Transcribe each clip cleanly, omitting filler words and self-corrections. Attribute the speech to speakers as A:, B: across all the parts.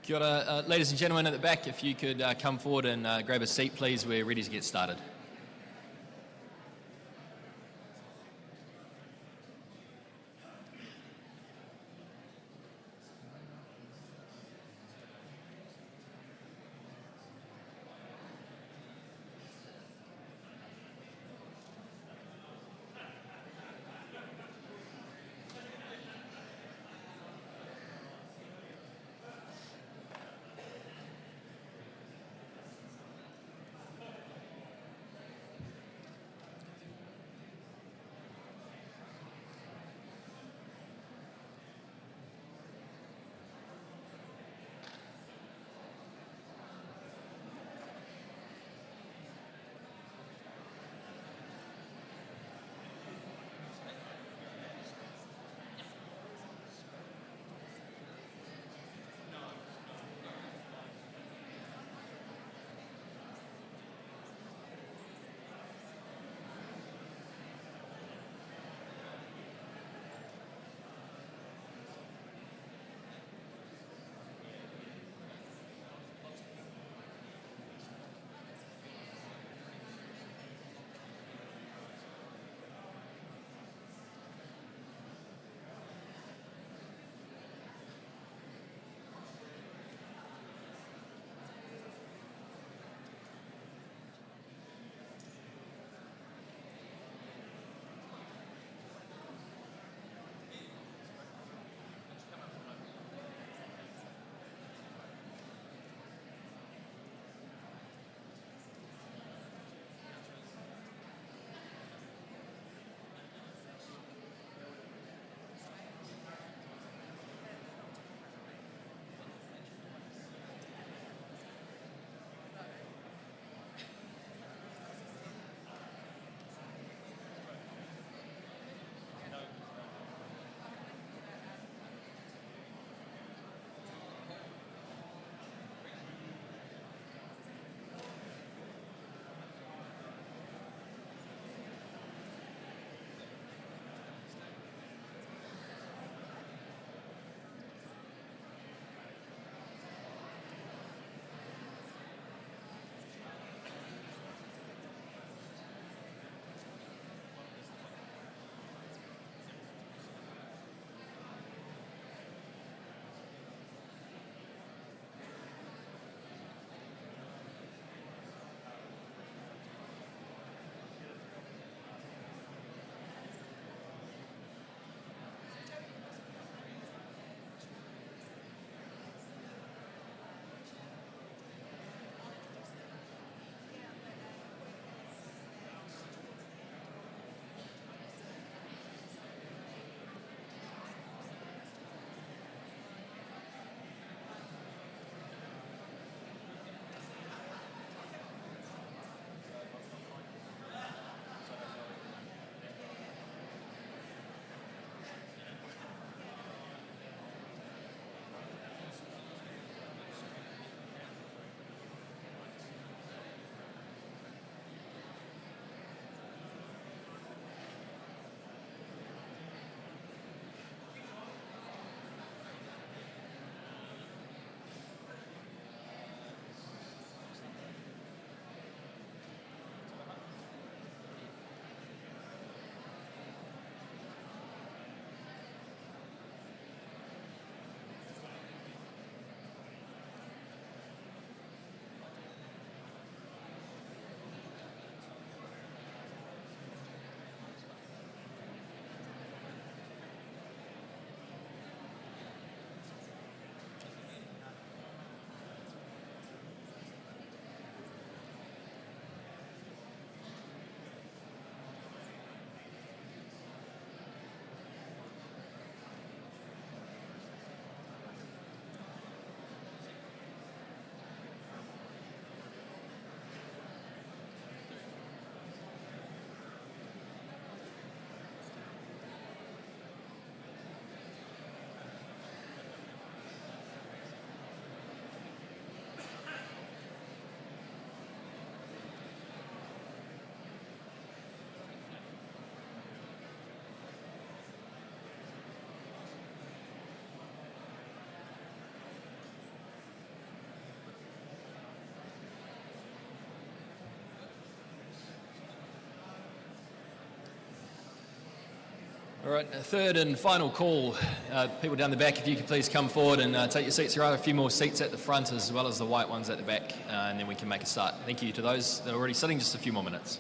A: Kia ora. Ladies and gentlemen at the back, if you could come forward and grab a seat, please. We're ready to get started. All right, a third and final call. People down the back, if you could please come forward and take your seats. There are a few more seats at the front as well as the white ones at the back, and then we can make a start. Thank you to those that are already sitting, just a few more minutes.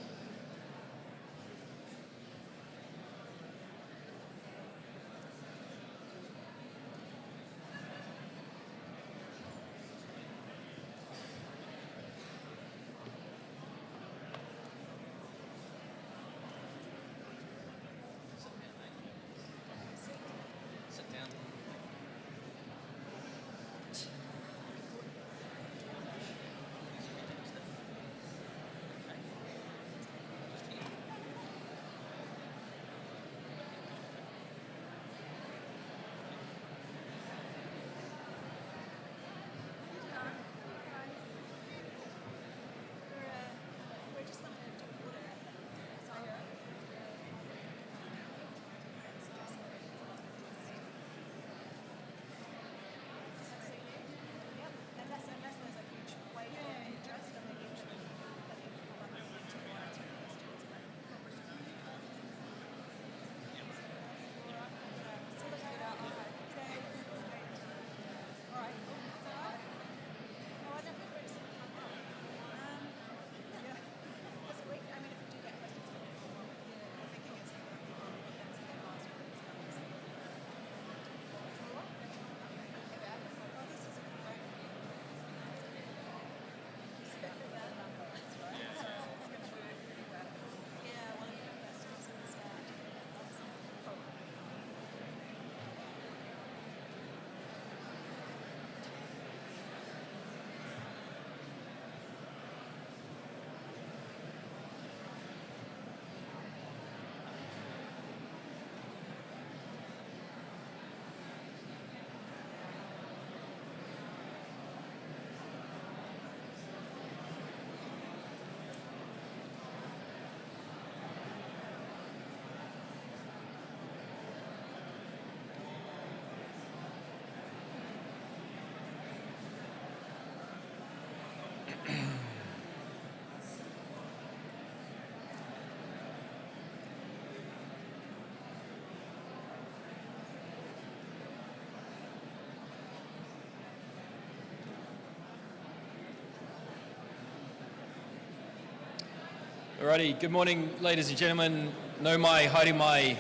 A: Alrighty, good morning, ladies and gentlemen. No mai, haere mai,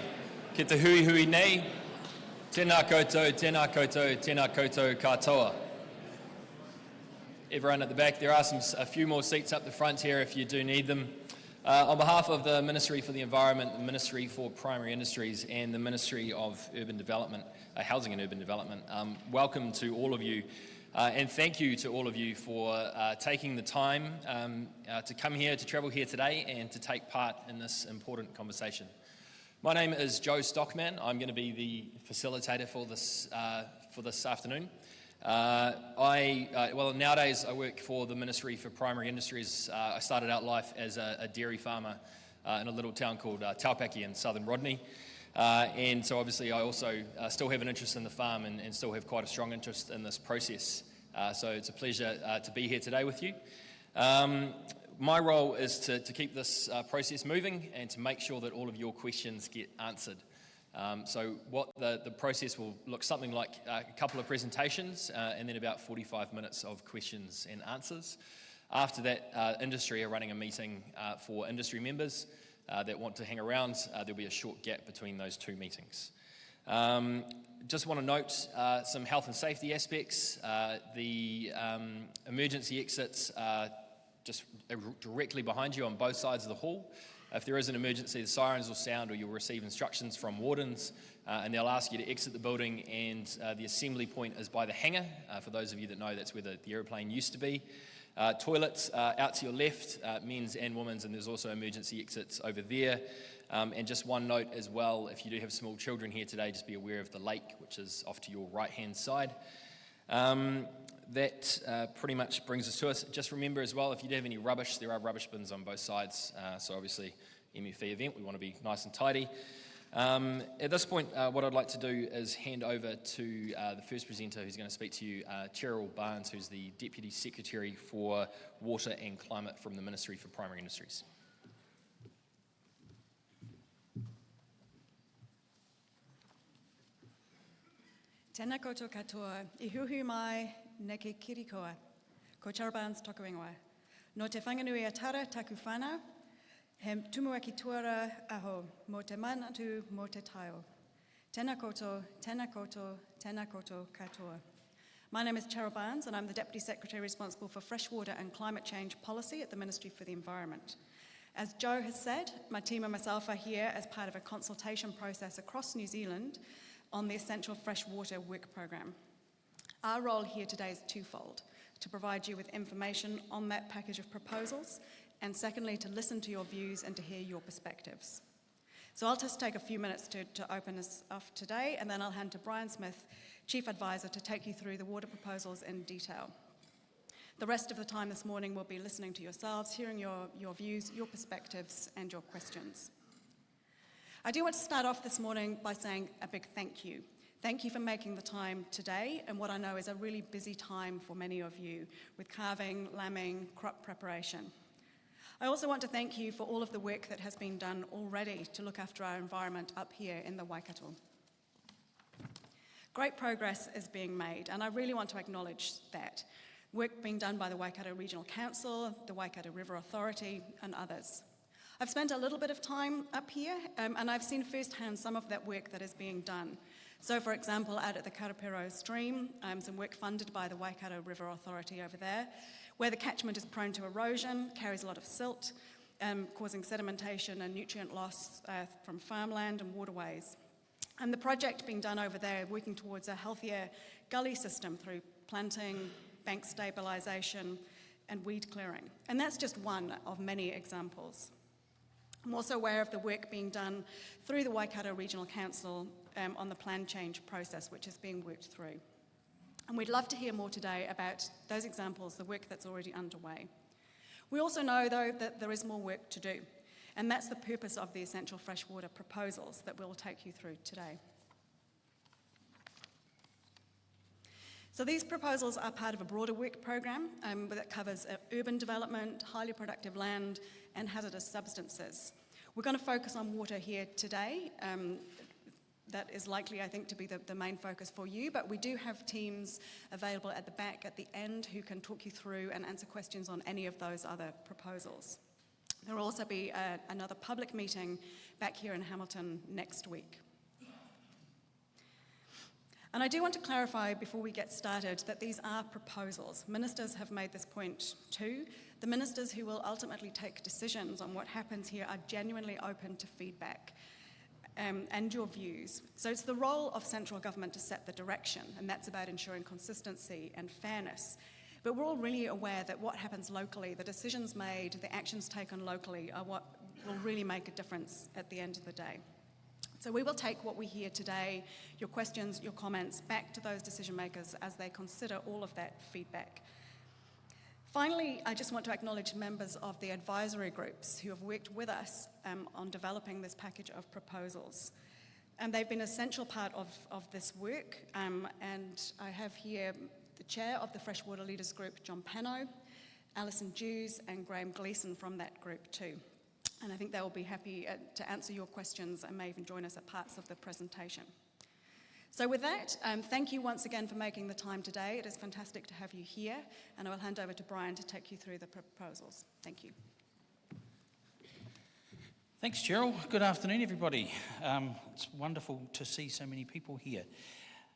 A: ki te hui hui nei. Tēnā koutou, tēnā koutou, tēnā koutou katoa. Everyone at the back, there are a few more seats up the front here if you do need them. On behalf of the Ministry for the Environment, the Ministry for Primary Industries and the Ministry of Urban Development, Housing and Urban Development, welcome to all of you. And thank you to all of you for taking the time to come here, to travel here today and to take part in this important conversation. My name is Joe Stockman. I'm going to be the facilitator for this afternoon. Nowadays I work for the Ministry for Primary Industries. I started out life as a dairy farmer in a little town called Taupaki in southern Rodney. And so obviously I also still have an interest in the farm and still have quite a strong interest in this process. So it's a pleasure to be here today with you. My role is to keep this process moving and to make sure that all of your questions get answered. So what the process will look something like a couple of presentations and then about 45 minutes of questions and answers. After that, industry are running a meeting for industry members that want to hang around. There'll be a short gap between those two meetings. Just want to note some health and safety aspects. The emergency exits are just directly behind you on both sides of the hall. If there is an emergency, the sirens will sound or you'll receive instructions from wardens and they'll ask you to exit the building, and the assembly point is by the hangar. For those of you that know, that's where the aeroplane used to be. Toilets out to your left, men's and women's, and there's also emergency exits over there. And just one note as well, if you do have small children here today, just be aware of the lake, which is off to your right-hand side. That pretty much brings us to us. Just remember as well, if you do have any rubbish, there are rubbish bins on both sides. So obviously, MFE event, we want to be nice and tidy. At this point, what I'd like to do is hand over to the first presenter who's going to speak to you, Cheryl Barnes, who's the Deputy Secretary for Water and Climate from the Ministry for Primary Industries.
B: Tēnā koutou katoa, I huhu mai neke kirikoa, ko Charabans toku ingoa. No te whanganui atara taku whanau, he tumuaki tuara aho, mo te manatu mo te taio. Tēnā koutou, tēnā koutou, tēnā koutou katoa. My name is Cheryl Barnes and I'm the Deputy Secretary responsible for freshwater and climate change policy at the Ministry for the Environment. As Joe has said, my team and myself are here as part of a consultation process across New Zealand on the Essential Freshwater Work Programme. Our role here today is twofold: to provide you with information on that package of proposals, and secondly, to listen to your views and to hear your perspectives. So I'll just take a few minutes to open us off today, and then I'll hand to Brian Smith, Chief Advisor, to take you through the water proposals in detail. The rest of the time this morning we'll be listening to yourselves, hearing your views, your perspectives, and your questions. I do want to start off this morning by saying a big thank you. Thank you for making the time today, and what I know is a really busy time for many of you, with calving, lambing, crop preparation. I also want to thank you for all of the work that has been done already to look after our environment up here in the Waikato. Great progress is being made, and I really want to acknowledge that. Work being done by the Waikato Regional Council, the Waikato River Authority, and others. I've spent a little bit of time up here, and I've seen firsthand some of that work that is being done. So, for example, out at the Karapiro stream, some work funded by the Waikato River Authority over there, where the catchment is prone to erosion, carries a lot of silt, causing sedimentation and nutrient loss from farmland and waterways. And the project being done over there, working towards a healthier gully system through planting, bank stabilisation, and weed clearing. And that's just one of many examples. I'm also aware of the work being done through the Waikato Regional Council on the plan change process, which is being worked through. And we'd love to hear more today about those examples, the work that's already underway. We also know, though, that there is more work to do, and that's the purpose of the Essential Freshwater proposals that we'll take you through today. So these proposals are part of a broader work program that covers urban development, highly productive land, and hazardous substances. We're going to focus on water here today. That is likely, I think, to be the main focus for you, but we do have teams available at the back at the end who can talk you through and answer questions on any of those other proposals. There will also be another public meeting back here in Hamilton next week. And I do want to clarify before we get started that these are proposals. Ministers have made this point too. The ministers who will ultimately take decisions on what happens here are genuinely open to feedback and your views. So it's the role of central government to set the direction, and that's about ensuring consistency and fairness. But we're all really aware that what happens locally, the decisions made, the actions taken locally are what will really make a difference at the end of the day. So we will take what we hear today, your questions, your comments, back to those decision makers as they consider all of that feedback. Finally, I just want to acknowledge members of the advisory groups who have worked with us on developing this package of proposals. And they've been an essential part of this work, and I have here the chair of the Freshwater Leaders Group, John Pano, Alison Dews, and Graham Gleeson from that group too. And I think they will be happy to answer your questions and may even join us at parts of the presentation. So with that, thank you once again for making the time today. It is fantastic to have you here, and I will hand over to Brian to take you through the proposals. Thank you.
C: Thanks, Cheryl. Good afternoon, everybody. It's wonderful to see so many people here.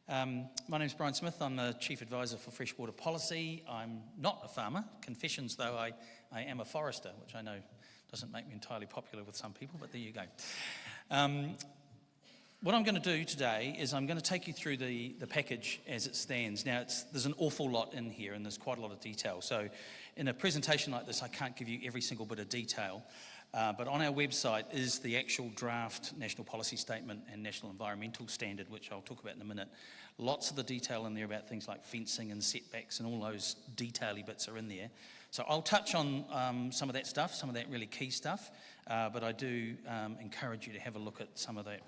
C: My name's Brian Smith. I'm the Chief Advisor for Freshwater Policy. I'm not a farmer. Confessions, though, I am a forester, which I know doesn't make me entirely popular with some people, but there you go. What I'm going to do today is I'm going to take you through the package as it stands. Now, there's an awful lot in here, and there's quite a lot of detail. So in a presentation like this, I can't give you every single bit of detail. But on our website is the actual draft National Policy Statement and National Environmental Standard, which I'll talk about in a minute. Lots of the detail in there about things like fencing and setbacks and all those detail-y bits are in there. So I'll touch on some of that stuff, some of that really key stuff, but I do encourage you to have a look at some of that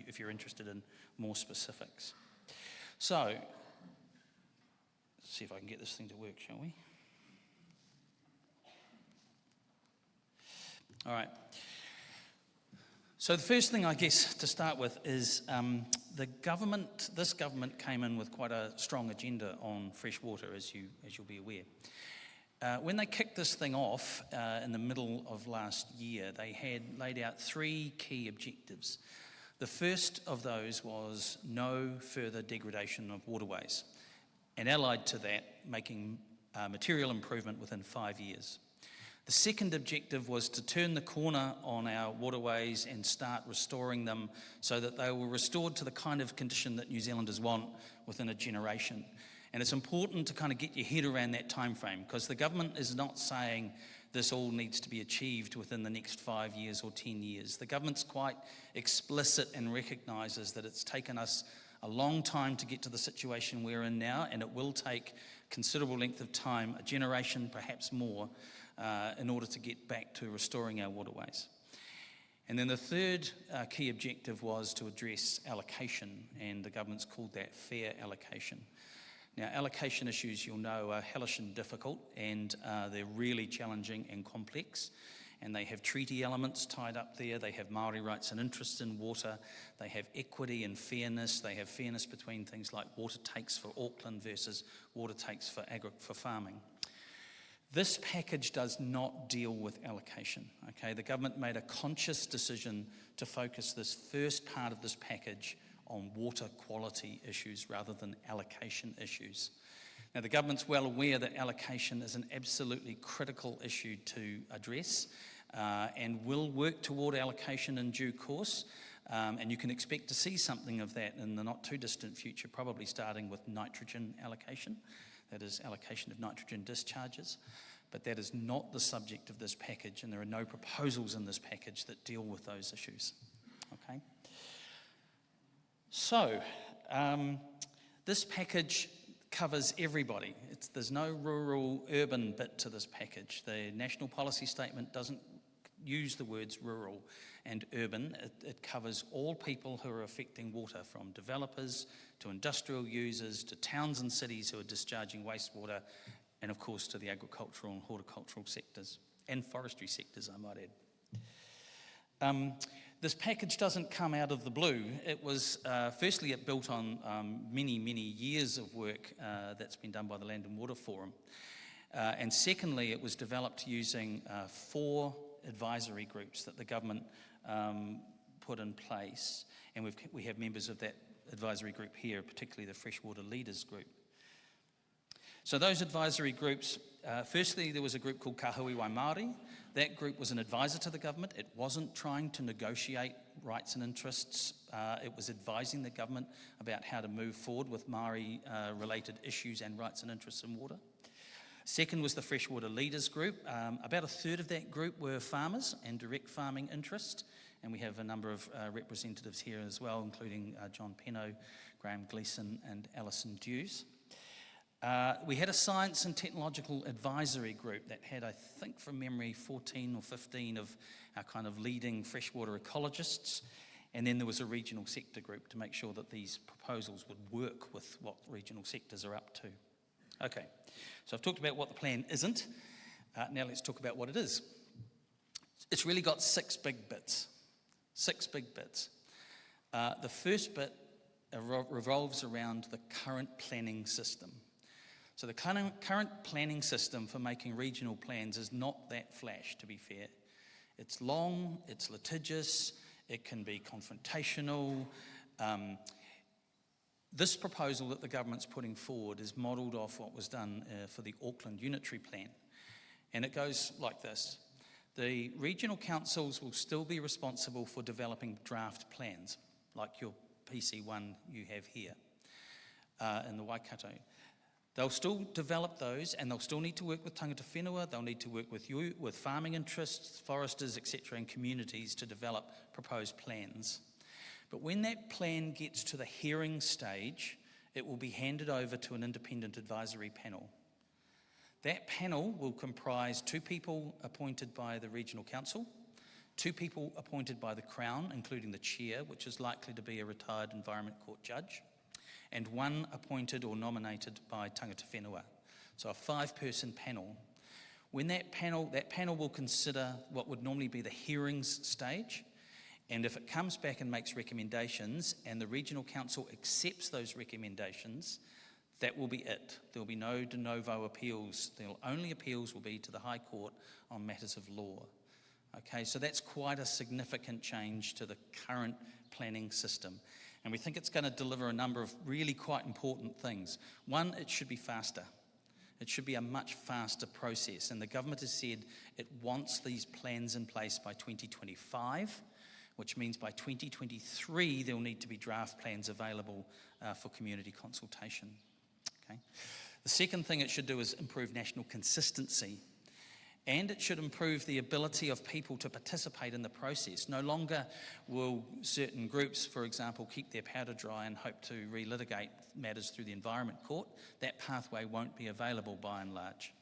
C: if you're interested in more specifics. So, let's see if I can get this thing to work, shall we? All right. So the first thing, I guess, to start with is this government came in with quite a strong agenda on fresh water, as you'll be aware. When they kicked this thing off in the middle of last year, they had laid out 3 key objectives. The first of those was no further degradation of waterways, and allied to that, making material improvement within 5 years. The second objective was to turn the corner on our waterways and start restoring them so that they were restored to the kind of condition that New Zealanders want within a generation. And it's important to kind of get your head around that time frame, because the government is not saying this all needs to be achieved within the next 5 years or 10 years. The government's quite explicit and recognises that it's taken us a long time to get to the situation we're in now, and it will take considerable length of time, a generation, perhaps more, in order to get back to restoring our waterways. And then the third key objective was to address allocation, and the government's called that fair allocation. Now, allocation issues, you'll know, are hellish and difficult, and they're really challenging and complex, and they have treaty elements tied up there. They have Māori rights and interests in water. They have equity and fairness. They have fairness between things like water takes for Auckland versus water takes for farming. This package does not deal with allocation, okay? The government made a conscious decision to focus this first part of this package on water quality issues rather than allocation issues. Now, the government's well aware that allocation is an absolutely critical issue to address, and will work toward allocation in due course, and you can expect to see something of that in the not too distant future, probably starting with nitrogen allocation. That is allocation of nitrogen discharges, but that is not the subject of this package, and there are no proposals in this package that deal with those issues. Okay. So, this package covers everybody. There's no rural-urban bit to this package. The National Policy Statement doesn't use the words rural and urban. It covers all people who are affecting water, from developers to industrial users to towns and cities who are discharging wastewater, and of course to the agricultural and horticultural sectors, and forestry sectors, I might add. This package doesn't come out of the blue. It was, firstly, it built on many years of work that's been done by the Land and Water Forum. And secondly, it was developed using 4 advisory groups that the government put in place. And we have members of that advisory group here, particularly the Freshwater Leaders Group. So those advisory groups, firstly, there was a group called Kahui Wai Māori. That group was an advisor to the government. It wasn't trying to negotiate rights and interests. It was advising the government about how to move forward with Māori-related issues and rights and interests in water. Second was the Freshwater Leaders Group. About a third of that group were farmers and direct farming interest, and we have a number of representatives here as well, including John Penno, Graham Gleeson and Alison Dews. We had a science and technological advisory group that had, I think from memory, 14 or 15 of our kind of leading freshwater ecologists. And then there was a regional sector group to make sure that these proposals would work with what regional sectors are up to. Okay, so I've talked about what the plan isn't. Now let's talk about what it is. It's really got 6 big bits. 6 big bits. The first bit revolves around the current planning system. So the current planning system for making regional plans is not that flash, to be fair. It's long, it's litigious, it can be confrontational. This proposal that the government's putting forward is modelled off what was done for the Auckland Unitary Plan. And it goes like this. The regional councils will still be responsible for developing draft plans, like your PC1 you have here in the Waikato. They'll still develop those, and they'll still need to work with tangata whenua, they'll need to work with farming interests, foresters, etc., and communities to develop proposed plans. But when that plan gets to the hearing stage, it will be handed over to an independent advisory panel. That panel will comprise 2 people appointed by the Regional Council, 2 people appointed by the Crown, including the chair, which is likely to be a retired Environment Court judge, and 1 appointed or nominated by tangata whenua. So a 5-person panel. When that panel will consider what would normally be the hearings stage, And if it comes back and makes recommendations and the regional council accepts those recommendations, that will be it. There will be no de novo appeals. The only appeals will be to the High Court on matters of law. Okay, so that's quite a significant change to the current planning system. And we think it's going to deliver a number of really quite important things. One, it should be faster. It should be a much faster process. And the government has said it wants these plans in place by 2025, which means by 2023 there will need to be draft plans available for community consultation. Okay. The second thing it should do is improve national consistency. And it should improve the ability of people to participate in the process. No longer will certain groups, for example, keep their powder dry and hope to relitigate matters through the Environment Court. That pathway won't be available by and large.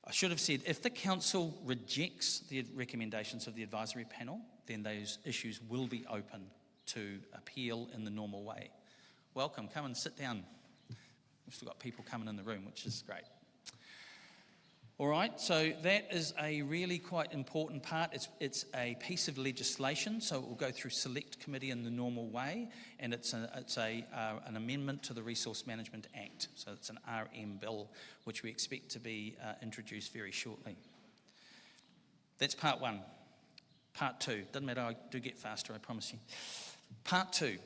C: I should have said, if the council rejects the recommendations of the advisory panel, then those issues will be open to appeal in the normal way. Welcome, come and sit down. We've still got people coming in the room, which is great. All right, so that is a really quite important part. It's a piece of legislation, so it will go through select committee in the normal way, and it's an amendment to the Resource Management Act. So it's an RM bill, which we expect to be introduced very shortly. That's part one. Part two, doesn't matter, I do get faster, I promise you. Part two.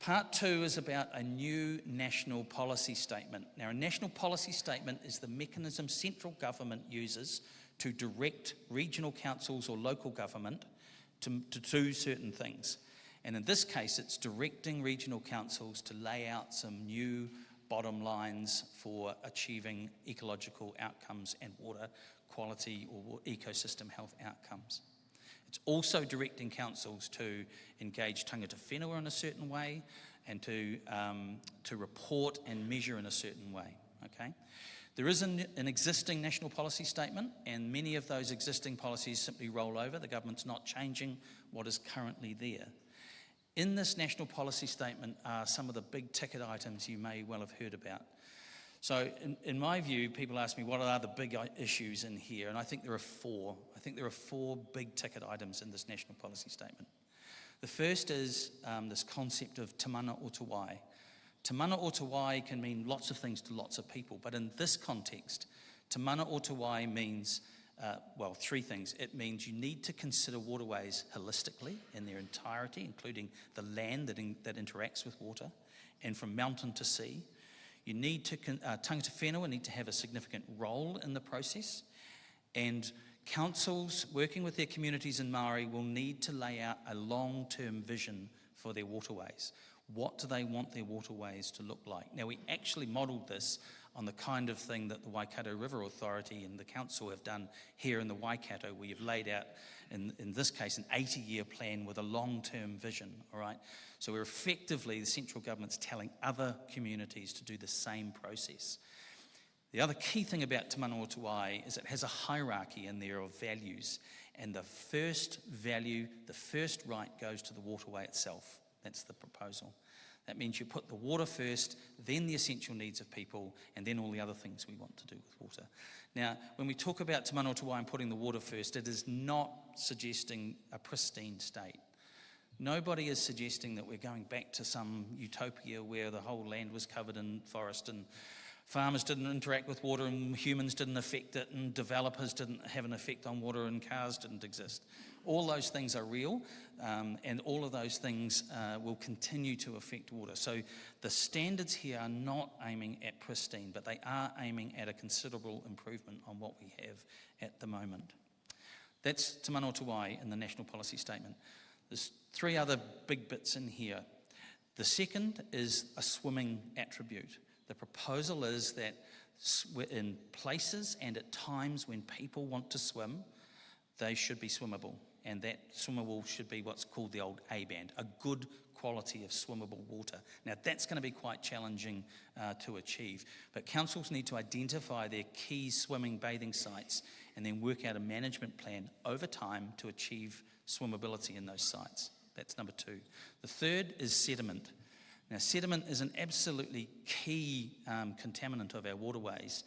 C: Part two is about a new national policy statement. Now, a national policy statement is the mechanism central government uses to direct regional councils or local government to do certain things. And in this case, it's directing regional councils to lay out some new bottom lines for achieving ecological outcomes and water quality or ecosystem health outcomes. It's also directing councils to engage tangata whenua in a certain way and to report and measure in a certain way. Okay? There is an existing national policy statement, and many of those existing policies simply roll over. The government's not changing what is currently there. In this national policy statement are some of the big ticket items you may well have heard about. So in my view, people ask me, what are the big issues in here? And I think there are four. I think there are four big ticket items in this national policy statement. The first is this concept of te mana o te wai. Te mana o te wai can mean lots of things to lots of people, but in this context, te mana o te wai means, three things. It means you need to consider waterways holistically in their entirety, including the land that interacts with water, and from mountain to sea. You need to, tangata whenua need to have a significant role in the process, and councils working with their communities in Māori will need to lay out a long-term vision for their waterways. What do they want their waterways to look like? Now, we actually modelled this on the kind of thing that the Waikato River Authority and the council have done here in the Waikato, where you've laid out, in this case, an 80-year plan with a long-term vision, all right? So we're effectively, the central government's telling other communities to do the same process. The other key thing about te mana o te wai is it has a hierarchy in there of values, and the first value, the first right goes to the waterway itself. That's the proposal. That means you put the water first, then the essential needs of people, and then all the other things we want to do with water. Now, when we talk about te mana o te wai and putting the water first, it is not suggesting a pristine state. Nobody is suggesting that we're going back to some utopia where the whole land was covered in forest and farmers didn't interact with water and humans didn't affect it and developers didn't have an effect on water and cars didn't exist. All those things are real, and all of those things will continue to affect water. So the standards here are not aiming at pristine, but they are aiming at a considerable improvement on what we have at the moment. That's te mana o te wai in the National Policy Statement. There's three other big bits in here. The second is a swimming attribute. The proposal is that in places and at times when people want to swim, they should be swimmable. And that swimmable should be what's called the old A-band, a good quality of swimmable water. Now, that's going to be quite challenging to achieve. But councils need to identify their key swimming bathing sites and then work out a management plan over time to achieve swimmability in those sites. That's number two. The third is sediment. Now, sediment is an absolutely key contaminant of our waterways.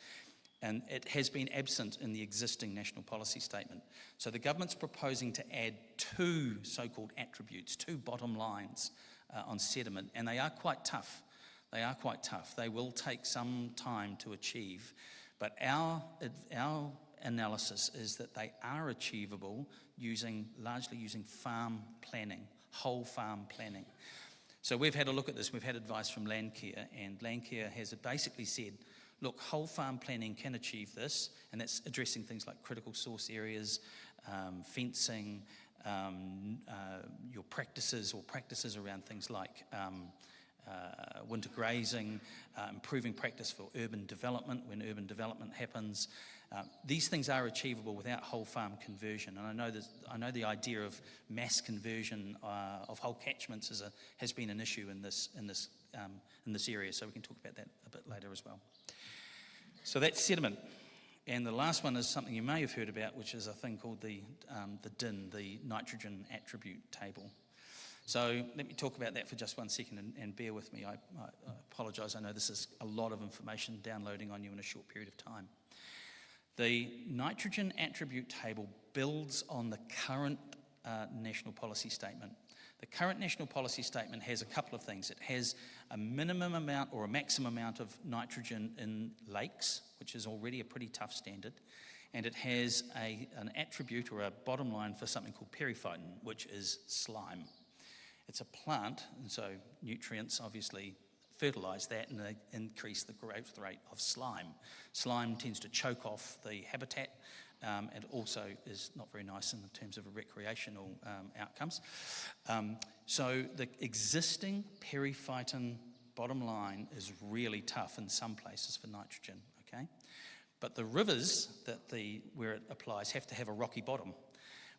C: and it has been absent in the existing national policy statement. So the government's proposing to add 2 so-called attributes, 2 bottom lines on sediment, and they are quite tough. They will take some time to achieve, but our analysis is that they are achievable largely using farm planning, whole farm planning. So we've had a look at this. We've had advice from Landcare, and Landcare has basically said, look, whole farm planning can achieve this, and that's addressing things like critical source areas, fencing, your practices around things like winter grazing, improving practice for urban development when urban development happens. These things are achievable without whole farm conversion, and I know the idea of mass conversion of whole catchments has been an issue in this area. So we can talk about that a bit later as well. So that's sediment, and the last one is something you may have heard about, which is a thing called the DIN, the nitrogen attribute table. So let me talk about that for just 1 second, and bear with me. I apologise. I know this is a lot of information downloading on you in a short period of time. The nitrogen attribute table builds on the current national policy statement. The current national policy statement has a couple of things. It has a minimum amount or a maximum amount of nitrogen in lakes, which is already a pretty tough standard, and it has an attribute or a bottom line for something called periphyton, which is slime. It's a plant, and so nutrients obviously fertilise that and they increase the growth rate of slime. Slime tends to choke off the habitat and also is not very nice in terms of recreational outcomes. So the existing periphyton bottom line is really tough in some places for nitrogen, okay? But the rivers where it applies have to have a rocky bottom.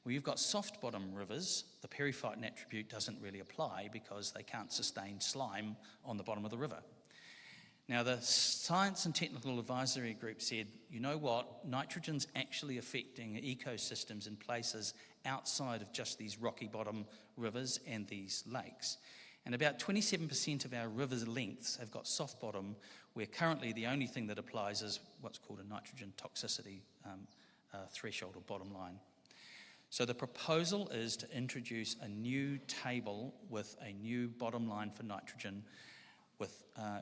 C: Where you've got soft bottom rivers, the periphyton attribute doesn't really apply because they can't sustain slime on the bottom of the river. Now, the Science and Technical Advisory Group said, you know what, nitrogen's actually affecting ecosystems in places outside of just these rocky bottom rivers and these lakes. And about 27% of our rivers' lengths have got soft bottom, where currently the only thing that applies is what's called a nitrogen toxicity threshold or bottom line. So the proposal is to introduce a new table with a new bottom line for nitrogen,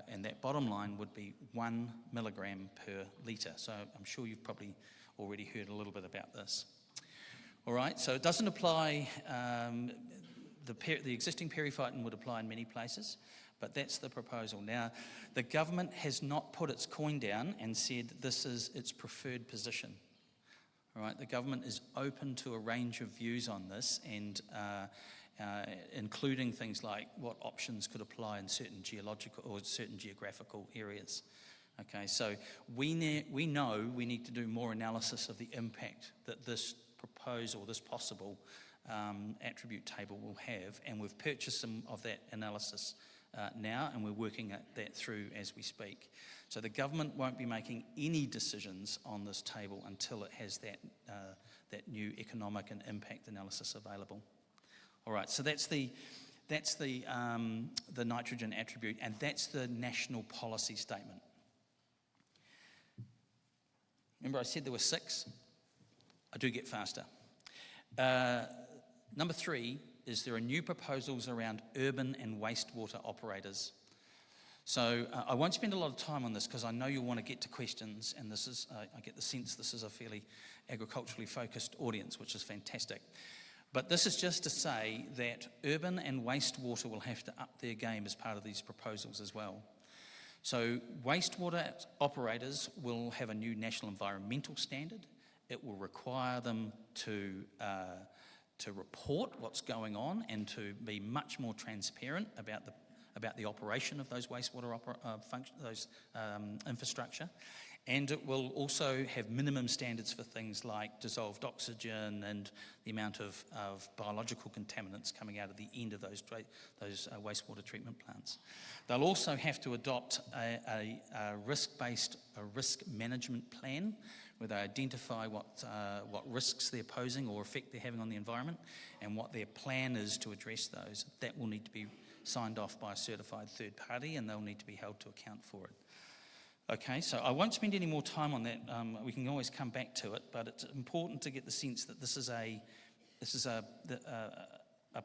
C: and that bottom line would be 1 milligram per litre. So I'm sure you've probably already heard a little bit about this. All right, so it doesn't apply, the existing periphyton would apply in many places, but that's the proposal. Now, the government has not put its coin down and said this is its preferred position. All right, the government is open to a range of views on this, and including things like what options could apply in certain geological or certain geographical areas. Okay, so we know we need to do more analysis of the impact that this proposal, this possible attribute table will have, and we've purchased some of that analysis now, and we're working that through as we speak. So the government won't be making any decisions on this table until it has that new economic and impact analysis available. All right, so that's the nitrogen attribute, and that's the national policy statement. Remember I said there were 6? I do get faster. Number 3 is there are new proposals around urban and wastewater operators. So I won't spend a lot of time on this because I know you'll want to get to questions, and this is, I get the sense this is a fairly agriculturally focused audience, which is fantastic. But this is just to say that urban and wastewater will have to up their game as part of these proposals as well. So wastewater operators will have a new national environmental standard. It will require them to report what's going on and to be much more transparent about the operation of those wastewater infrastructure. And it will also have minimum standards for things like dissolved oxygen and the amount of biological contaminants coming out of the end of those wastewater treatment plants. They'll also have to adopt a risk-based risk management plan where they identify what risks they're posing or effect they're having on the environment and what their plan is to address those. That will need to be signed off by a certified third party, and they'll need to be held to account for it. Okay, so I won't spend any more time on that. We can always come back to it, but it's important to get the sense that this is a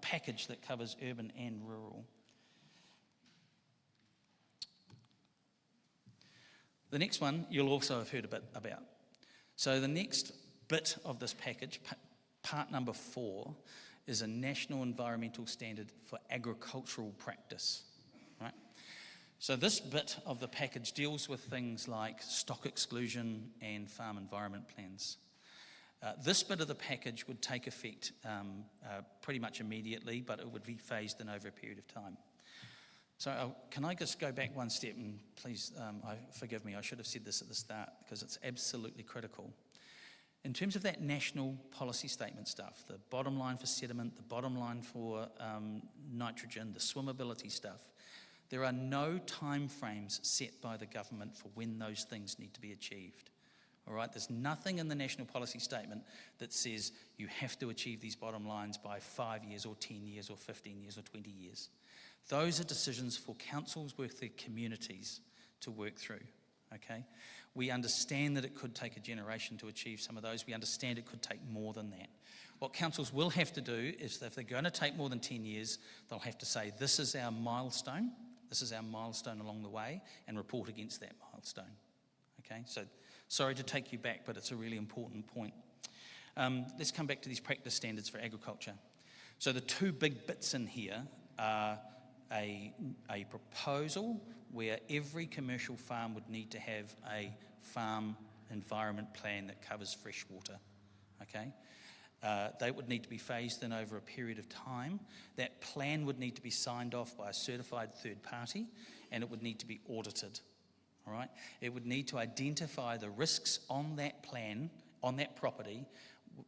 C: package that covers urban and rural. The next one you'll also have heard a bit about. So the next bit of this package, part number 4, is a national environmental standard for agricultural practice. Right? So this bit of the package deals with things like stock exclusion and farm environment plans. This bit of the package would take effect pretty much immediately, but it would be phased in over a period of time. So can I just go back one step, and please forgive me, I should have said this at the start because it's absolutely critical. In terms of that national policy statement stuff, the bottom line for sediment, the bottom line for nitrogen, the swimmability stuff, there are no time frames set by the government for when those things need to be achieved. All right, there's nothing in the national policy statement that says you have to achieve these bottom lines by 5 years or 10 years or 15 years or 20 years. Those are decisions for councils with their communities to work through, okay? We understand that it could take a generation to achieve some of those. We understand it could take more than that. What councils will have to do is that if they're going to take more than 10 years, they'll have to say, this is our milestone along the way, and report against that milestone, okay? So, sorry to take you back, but it's a really important point. Let's come back to these practice standards for agriculture. So the two big bits in here are a proposal where every commercial farm would need to have a farm environment plan that covers fresh water, okay? They would need to be phased in over a period of time. That plan would need to be signed off by a certified third party, and it would need to be audited, all right? It would need to identify the risks on that plan, on that property,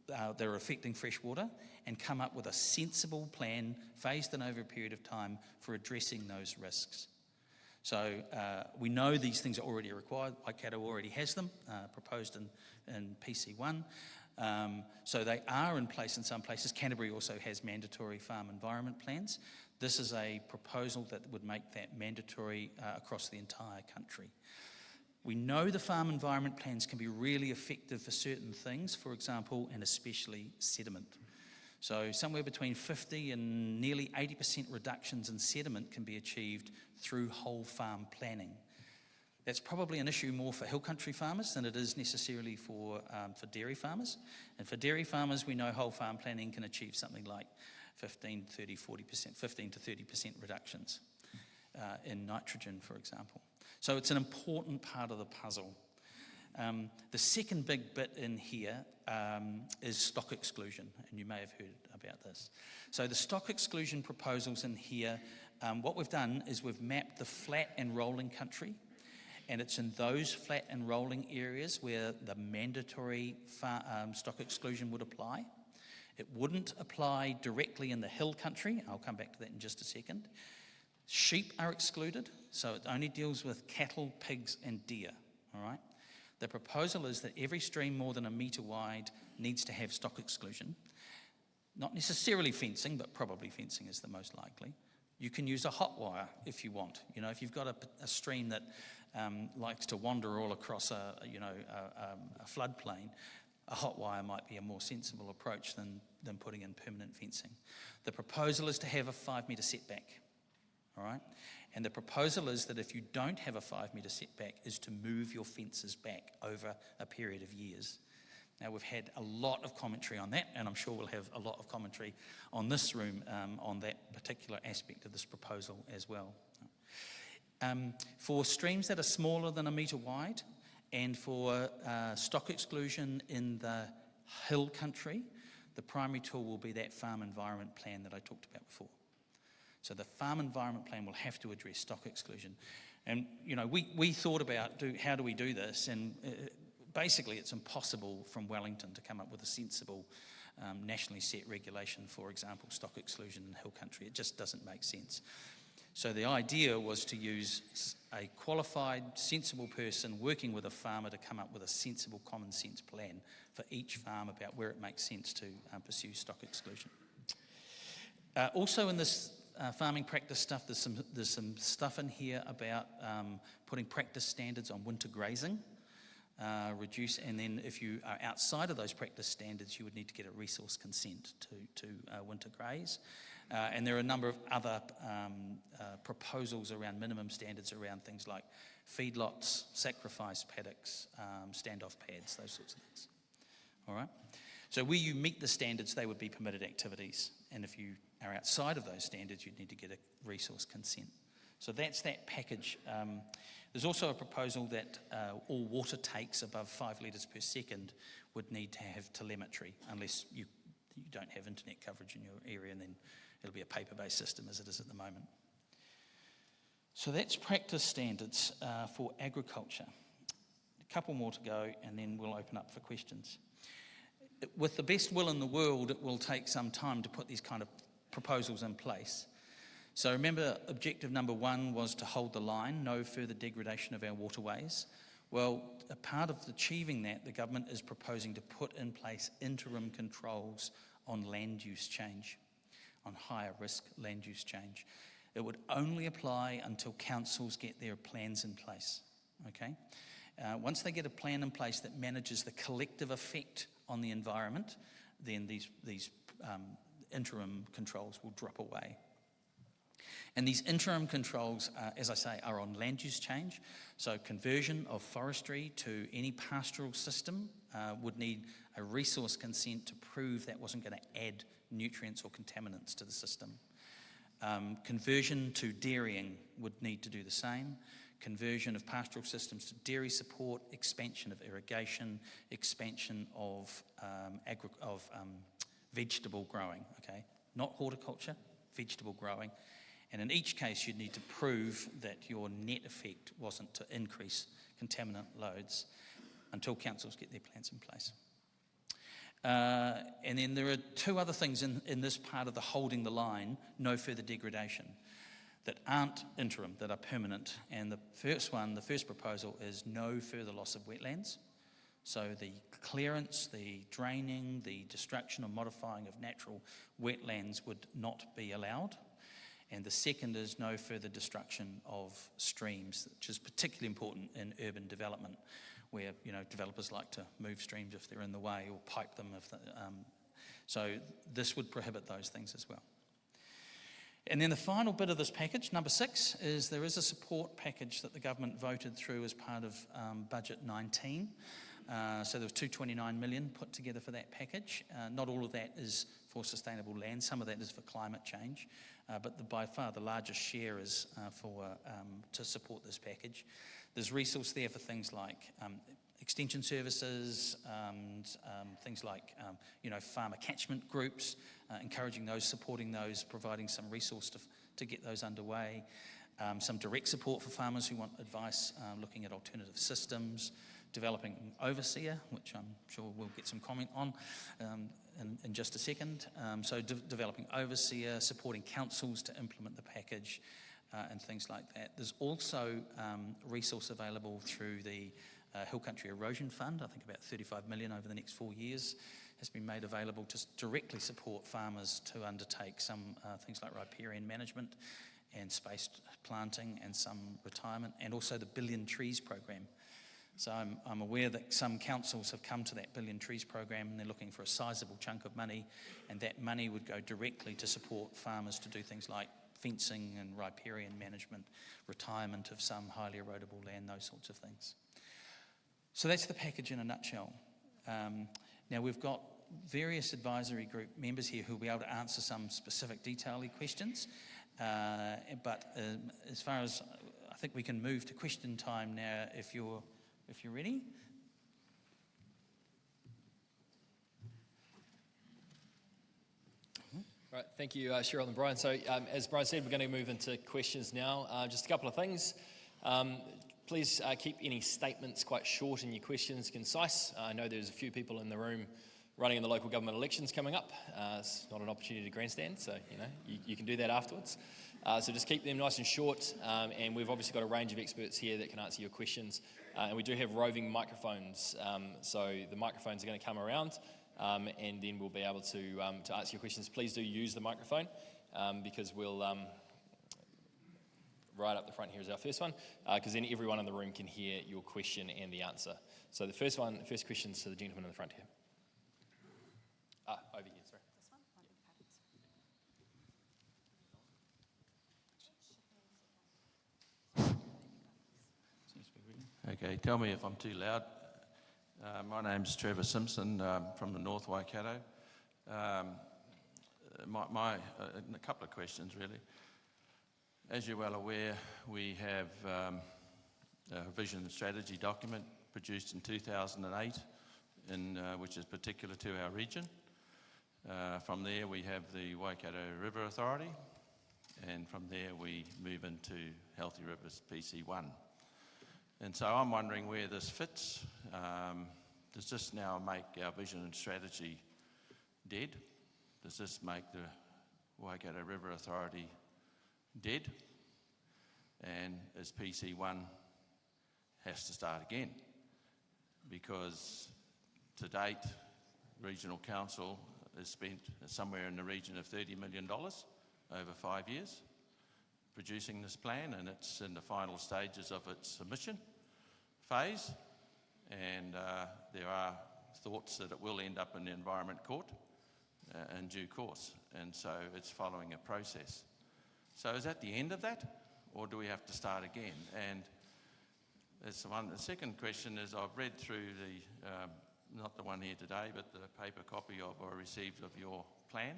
C: that are affecting freshwater, and come up with a sensible plan phased in over a period of time for addressing those risks. So we know these things are already required. Waikato already has them, proposed in PC1. So they are in place in some places. Canterbury also has mandatory farm environment plans. This is a proposal that would make that mandatory across the entire country. We know the farm environment plans can be really effective for certain things, for example, and especially sediment. So somewhere between 50 and nearly 80% reductions in sediment can be achieved through whole farm planning. That's probably an issue more for hill country farmers than it is necessarily for dairy farmers. And for dairy farmers, we know whole farm planning can achieve something like 15 to 30% reductions in nitrogen, for example. So it's an important part of the puzzle. The second big bit in here is stock exclusion, and you may have heard about this. So the stock exclusion proposals in here, what we've done is we've mapped the flat and rolling country, and it's in those flat and rolling areas where the mandatory stock exclusion would apply. It wouldn't apply directly in the hill country. I'll come back to that in just a second. Sheep are excluded, so it only deals with cattle, pigs, and deer, all right? The proposal is that every stream more than 1 metre wide needs to have stock exclusion. Not necessarily fencing, but probably fencing is the most likely. You can use a hot wire if you want. You know, if you've got a stream that likes to wander all across a floodplain, a hot wire might be a more sensible approach than putting in permanent fencing. The proposal is to have a 5 metre setback. All right? And the proposal is that if you don't have a 5 metre setback, is to move your fences back over a period of years. Now, we've had a lot of commentary on that, and I'm sure we'll have a lot of commentary on this room on that particular aspect of this proposal as well. For streams that are smaller than 1 metre wide, and for stock exclusion in the hill country, the primary tool will be that farm environment plan that I talked about before. So the farm environment plan will have to address stock exclusion. And, you know, we thought about how do we do this, and basically it's impossible from Wellington to come up with a sensible nationally set regulation, for example, stock exclusion in hill country. It just doesn't make sense. So the idea was to use a qualified, sensible person working with a farmer to come up with a sensible, common sense plan for each farm about where it makes sense to pursue stock exclusion. Also in this farming practice stuff. There's some stuff in here about putting practice standards on winter grazing, and then if you are outside of those practice standards, you would need to get a resource consent to winter graze. And there are a number of other proposals around minimum standards around things like feedlots, sacrifice paddocks, standoff pads, those sorts of things. All right? So where you meet the standards, they would be permitted activities. And if you are outside of those standards, you'd need to get a resource consent. So that's that package. There's also a proposal that all water takes above 5 litres per second would need to have telemetry, unless you don't have internet coverage in your area, and then it'll be a paper-based system as it is at the moment. So that's practice standards for agriculture. A couple more to go, and then we'll open up for questions. With the best will in the world, it will take some time to put these kind of proposals in place. So remember, objective number 1 was to hold the line, no further degradation of our waterways. Well, a part of achieving that, the government is proposing to put in place interim controls on land use change, on higher risk land use change. It would only apply until councils get their plans in place, okay? Once they get a plan in place that manages the collective effect on the environment, then these interim controls will drop away. And these interim controls, as I say, are on land use change. So conversion of forestry to any pastoral system would need a resource consent to prove that wasn't going to add nutrients or contaminants to the system. Conversion to dairying would need to do the same. Conversion of pastoral systems to dairy support, expansion of irrigation, expansion of vegetable growing, okay? Not horticulture, vegetable growing. And in each case, you'd need to prove that your net effect wasn't to increase contaminant loads until councils get their plans in place. And then there are 2 other things in this part of the holding the line, no further degradation, that aren't interim, that are permanent. And the first proposal is no further loss of wetlands. So the clearance, the draining, the destruction or modifying of natural wetlands would not be allowed. And the second is no further destruction of streams, which is particularly important in urban development, where developers like to move streams if they're in the way, or pipe them so this would prohibit those things as well. And then the final bit of this package, number 6, is there is a support package that the government voted through as part of Budget 19. So there was $229 million put together for that package. Not all of that is for sustainable land. Some of that is for climate change. But by far the largest share is to support this package. There's resource there for things like extension services, things like farmer catchment groups, encouraging those, supporting those, providing some resource to get those underway. Some direct support for farmers who want advice, looking at alternative systems, developing an overseer, which I'm sure we'll get some comment on in just a second. So developing overseer, supporting councils to implement the package, and things like that. There's also resource available through the Hill Country Erosion Fund. I think about $35 million over the next 4 years has been made available to directly support farmers to undertake some things like riparian management and spaced planting and some retirement, and also the Billion Trees program. So I'm aware that some councils have come to that Billion Trees program and they're looking for a sizable chunk of money, and that money would go directly to support farmers to do things like fencing and riparian management, retirement of some highly erodible land, those sorts of things. So that's the package in a nutshell. Now we've got various advisory group members here who will be able to answer some specific detail-y questions, but as far as, I think we can move to question time now if you're ready.
A: Right, thank you, Cheryl and Brian. So as Brian said, we're going to move into questions now. Just a couple of things. Please keep any statements quite short and your questions concise. I know there's a few people in the room running in the local government elections coming up. It's not an opportunity to grandstand, so you can do that afterwards. So just keep them nice and short, and we've obviously got a range of experts here that can answer your questions. And we do have roving microphones, so the microphones are going to come around, and then we'll be able to answer your questions. Please do use the microphone, because we'll, right up the front here is our first one, because then everyone in the room can hear your question and the answer. So the first question is to the gentleman in the front here. Over here, sorry.
D: Okay, tell me if I'm too loud. My name's Trevor Simpson from the North Waikato. A couple of questions really. As you're well aware, we have a vision and strategy document produced in 2008, which is particular to our region. From there we have the Waikato River Authority, and from there we move into Healthy Rivers PC1. And so I'm wondering where this fits. Does this now make our vision and strategy dead? Does this make the Waikato River Authority dead? And is PC1 has to start again? Because to date, Regional Council has spent somewhere in the region of $30 million over 5 years producing this plan, and it's in the final stages of its submission phase, and there are thoughts that it will end up in the Environment Court in due course, and so it's following a process. So is that the end of that, or do we have to start again? And that's the one. The second question is, I've read through the, not the one here today, but the paper copy I received of your plan,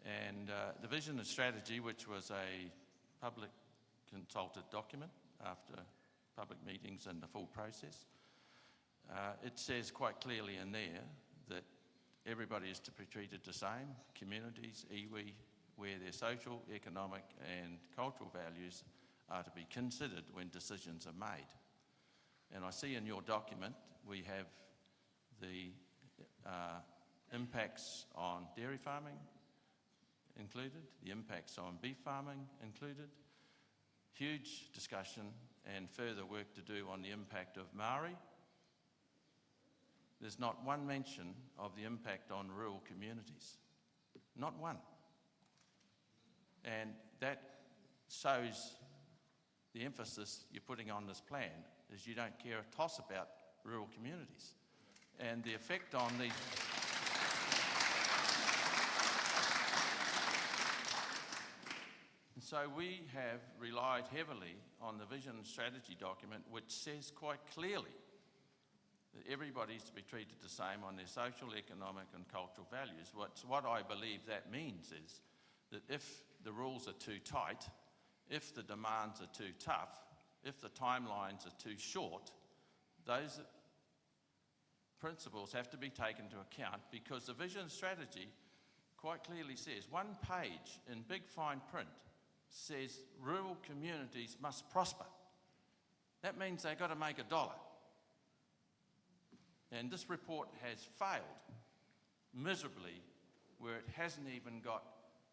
D: and the vision and strategy, which was a public consulted document after public meetings and the full process. It says quite clearly in there that everybody is to be treated the same, communities, iwi, where their social, economic and cultural values are to be considered when decisions are made. And I see in your document we have the impacts on dairy farming included, the impacts on beef farming included, huge discussion and further work to do on the impact of Maori. There's not one mention of the impact on rural communities, not one. And that shows the emphasis you're putting on this plan is you don't care a toss about rural communities and the effect on these. And so we have relied heavily on the vision and strategy document, which says quite clearly that everybody is to be treated the same on their social, economic and cultural values. What I believe that means is that if the rules are too tight, if the demands are too tough, if the timelines are too short, those principles have to be taken into account, because the vision strategy quite clearly says, one page in big fine print says rural communities must prosper. That means they've got to make $1. And this report has failed miserably, where it hasn't even got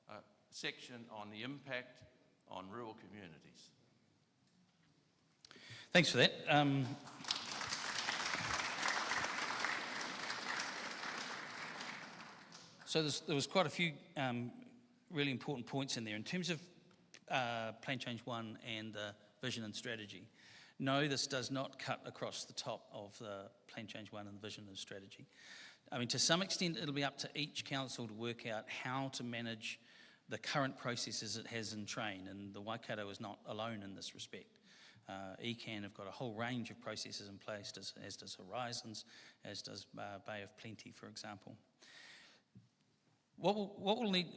D: a section on the impact on rural communities.
C: Thanks for that. So there was quite a few really important points in there. In terms of Plan Change 1 and the vision and strategy, no, this does not cut across the top of the Plan Change 1 and the vision and strategy. I mean, to some extent, it'll be up to each council to work out how to manage the current processes it has in train, and the Waikato is not alone in this respect. ECAN have got a whole range of processes in place, as does Horizons, as does Bay of Plenty, for example. What we'll need,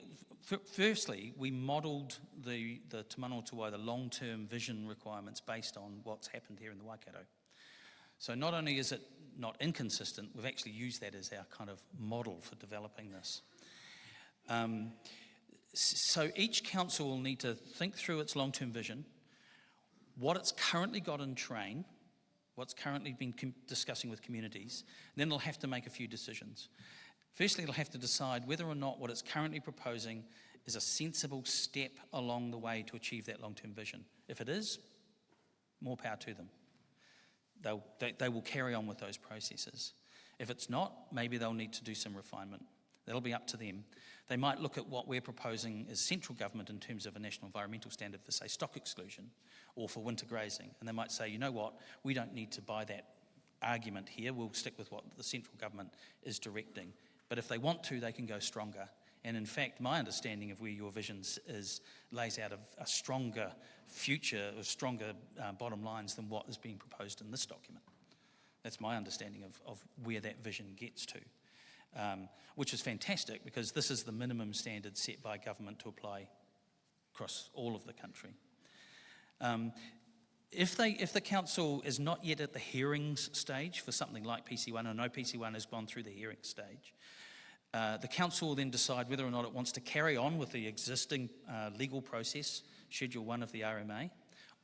C: firstly, we modelled the Te Manawa Tuai, the long-term vision requirements based on what's happened here in the Waikato. So not only is it not inconsistent, we've actually used that as our kind of model for developing this. So each council will need to think through its long-term vision, what it's currently got in train, what's currently been discussing with communities, then it'll have to make a few decisions. Firstly, it'll have to decide whether or not what it's currently proposing is a sensible step along the way to achieve that long-term vision. If it is, more power to them. They will carry on with those processes. If it's not, maybe they'll need to do some refinement. That'll be up to them. they might look at what we're proposing as central government in terms of a national environmental standard for, say, stock exclusion or for winter grazing. And they might say, you know what, we don't need to buy that argument here, we'll stick with what the central government is directing. But if they want to, they can go stronger. And in fact, my understanding of where your visions lays out a stronger future, or stronger bottom lines than what is being proposed in this document. That's my understanding of where that vision gets to, which is fantastic because this is the minimum standard set by government to apply across all of the country. If the council is not yet at the hearings stage for something like PC1, I know PC1 has gone through the hearing stage, the council will then decide whether or not it wants to carry on with the existing legal process, Schedule 1 of the RMA,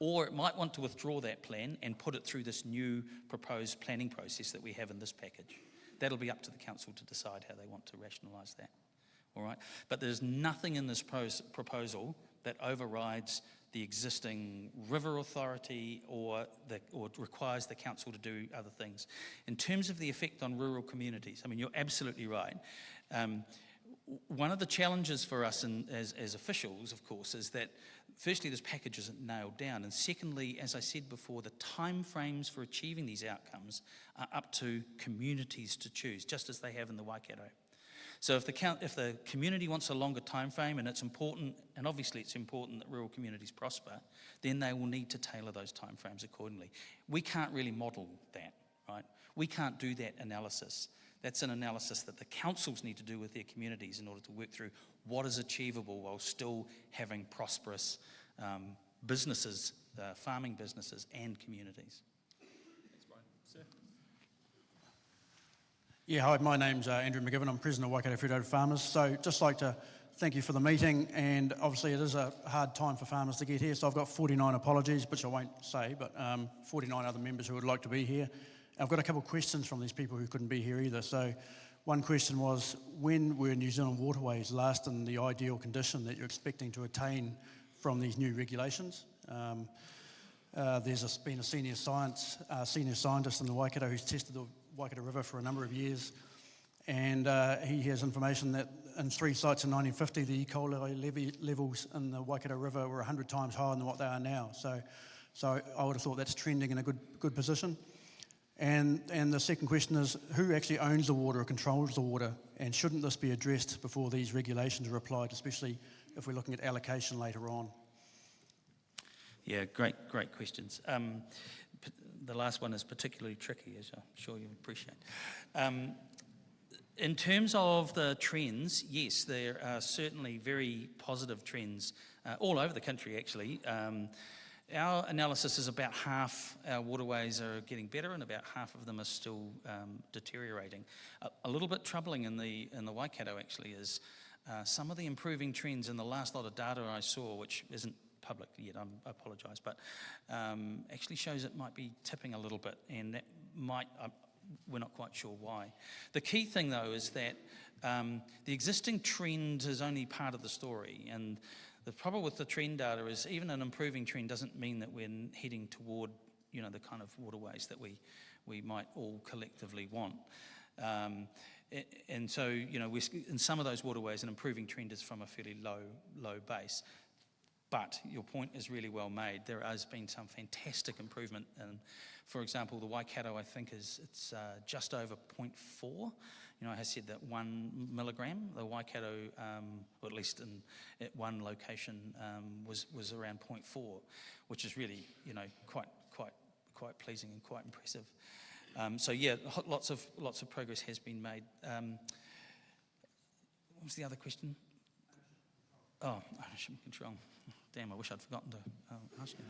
C: or it might want to withdraw that plan and put it through this new proposed planning process that we have in this package. That'll be up to the council to decide how they want to rationalise that. All right? But there's nothing in this proposal that overrides the existing river authority or requires the council to do other things. In terms of the effect on rural communities, I mean, you're absolutely right. One of the challenges for us as officials, of course, is that firstly, this package isn't nailed down, and secondly, as I said before, the timeframes for achieving these outcomes are up to communities to choose, just as they have in the Waikato. So if the community wants a longer time frame, and it's important, and obviously it's important that rural communities prosper, then they will need to tailor those time frames accordingly. We can't really model that, right? We can't do that analysis. That's an analysis that the councils need to do with their communities in order to work through what is achievable while still having prosperous businesses, farming businesses and communities.
A: Thanks, Brian. Sir?
E: Yeah, hi, my name's Andrew McGivern. I'm President of Waikato Federated Farmers. So just like to thank you for the meeting, and obviously it is a hard time for farmers to get here, so I've got 49 apologies, which I won't say, but 49 other members who would like to be here. I've got a couple of questions from these people who couldn't be here either. So one question was, when were New Zealand waterways last in the ideal condition that you're expecting to attain from these new regulations? There's been a senior scientist in the Waikato who's tested the Waikato River for a number of years, and he has information that in 3 sites in 1950, the E. coli levels in the Waikato River were 100 times higher than what they are now. So I would have thought that's trending in a good position. And the second question is, who actually owns the water or controls the water? And shouldn't this be addressed before these regulations are applied, especially if we're looking at allocation later on?
C: Yeah, great questions. The last one is particularly tricky, as I'm sure you appreciate. In terms of the trends, yes, there are certainly very positive trends all over the country, actually. Our analysis is about half our waterways are getting better and about half of them are still deteriorating. A little bit troubling in the Waikato, actually, is some of the improving trends in the last lot of data I saw, which isn't public yet, I apologise, but actually shows it might be tipping a little bit, and that might, we're not quite sure why. The key thing, though, is that the existing trend is only part of the story, and the problem with the trend data is even an improving trend doesn't mean that we're heading toward, the kind of waterways that we might all collectively want. And so, in some of those waterways, an improving trend is from a fairly low base. But your point is really well made. There has been some fantastic improvement. And for example, the Waikato, I think, it's just over 0.4. I said that 1 milligram. The Waikato, or at least at one location, was around 0.4, which is really, quite pleasing and quite impressive. So yeah, lots of progress has been made. What was the other question? Oh, ownership and control. Damn, I wish I'd forgotten to ask you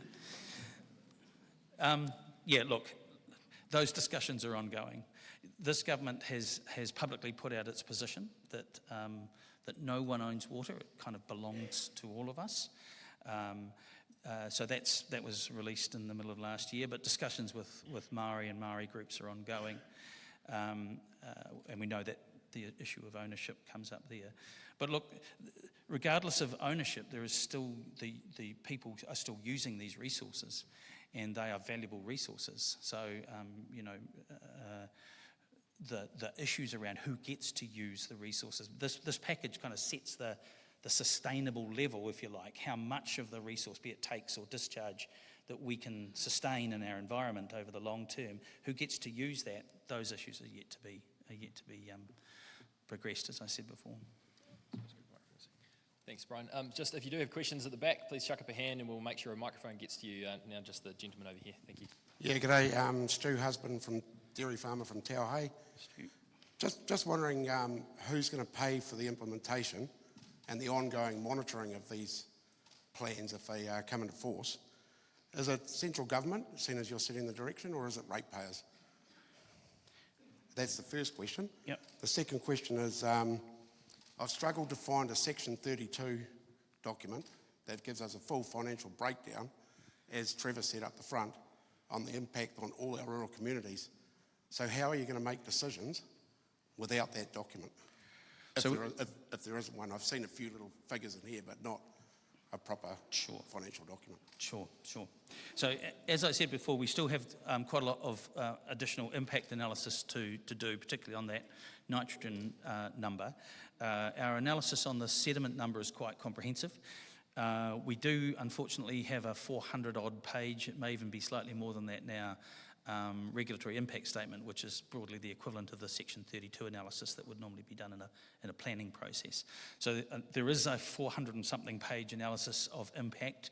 C: that. Yeah, look, those discussions are ongoing. This government has publicly put out its position that no one owns water. It kind of belongs to all of us. So that was released in the middle of last year, but discussions with Māori and Māori groups are ongoing. And we know that the issue of ownership comes up there. But look, regardless of ownership, there is still the people are still using these resources, and they are valuable resources. So the issues around who gets to use the resources. This package kind of sets the sustainable level, if you like, how much of the resource, be it takes or discharge, that we can sustain in our environment over the long term. Who gets to use that? Those issues are yet to be progressed, as I said before.
A: Thanks, Brian. Just if you do have questions at the back, please chuck up a hand and we'll make sure a microphone gets to you. Now just the gentleman over here. Thank you.
F: Yeah, g'day. Stu Husband, from dairy farmer from Tauhei. Just wondering who's going to pay for the implementation and the ongoing monitoring of these plans if they come into force. Is it central government, seeing as you're setting the direction, or is it ratepayers? That's the first question.
C: Yep.
F: The second question is, I've struggled to find a Section 32 document that gives us a full financial breakdown, as Trevor said up the front, on the impact on all our rural communities. So how are you going to make decisions without that document? If there isn't one. I've seen a few little figures in here, but not a proper financial document.
C: Sure. So as I said before, we still have quite a lot of additional impact analysis to do, particularly on that nitrogen number. Our analysis on the sediment number is quite comprehensive. We do, unfortunately, have a 400-odd page, it may even be slightly more than that now, regulatory impact statement, which is broadly the equivalent of the Section 32 analysis that would normally be done in a planning process. So there is a 400 and something page analysis of impact.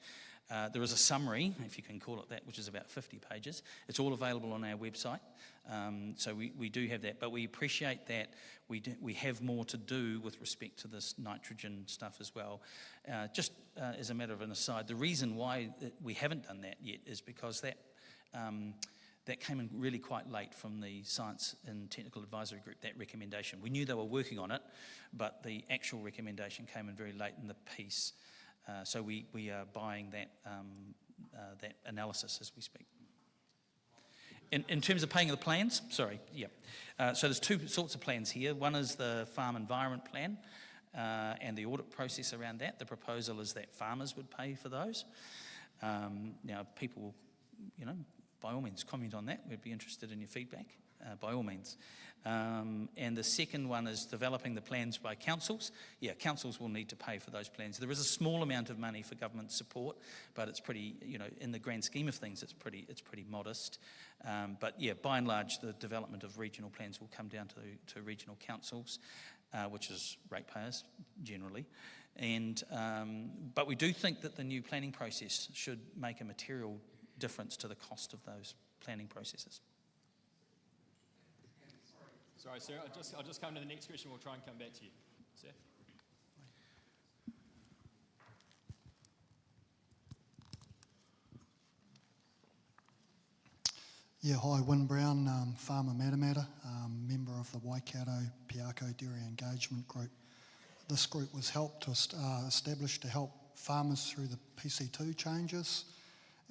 C: There is a summary, if you can call it that, which is about 50 pages. It's all available on our website. So we do have that, but we appreciate that we have more to do with respect to this nitrogen stuff as well. Just as a matter of an aside, the reason why we haven't done that yet is because that came in really quite late from the Science and Technical Advisory Group, that recommendation. We knew they were working on it, but the actual recommendation came in very late in the piece. So we are buying that analysis as we speak. In terms of paying the plans, so there's two sorts of plans here. One is the Farm Environment Plan and the audit process around that. The proposal is that farmers would pay for those. Now, people, by all means, comment on that. We'd be interested in your feedback, by all means. And the second one is developing the plans by councils. Yeah, councils will need to pay for those plans. There is a small amount of money for government support, but it's pretty, in the grand scheme of things, it's pretty modest. But yeah, by and large, the development of regional plans will come down to regional councils, which is ratepayers generally. And but we do think that the new planning process should make a material difference to the cost of those planning processes.
A: Sorry, sir. I'll just come to the next question. We'll try and come back to you, sir.
G: Yeah, hi, Wyn Brown, farmer Matamata, member of the Waikato Piako Dairy Engagement Group. This group was established to help farmers through the PC2 changes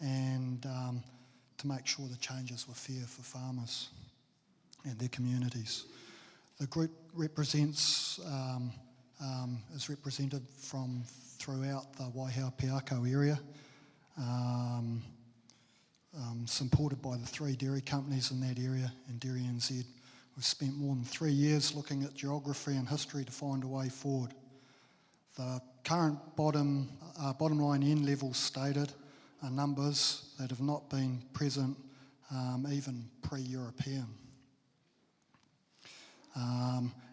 G: and to make sure the changes were fair for farmers and their communities. The group represents, is represented from throughout the Waihao Piako area, supported by the 3 dairy companies in that area and Dairy NZ. We've spent more than 3 years looking at geography and history to find a way forward. The current bottom line end levels stated are numbers that have not been present even pre-European.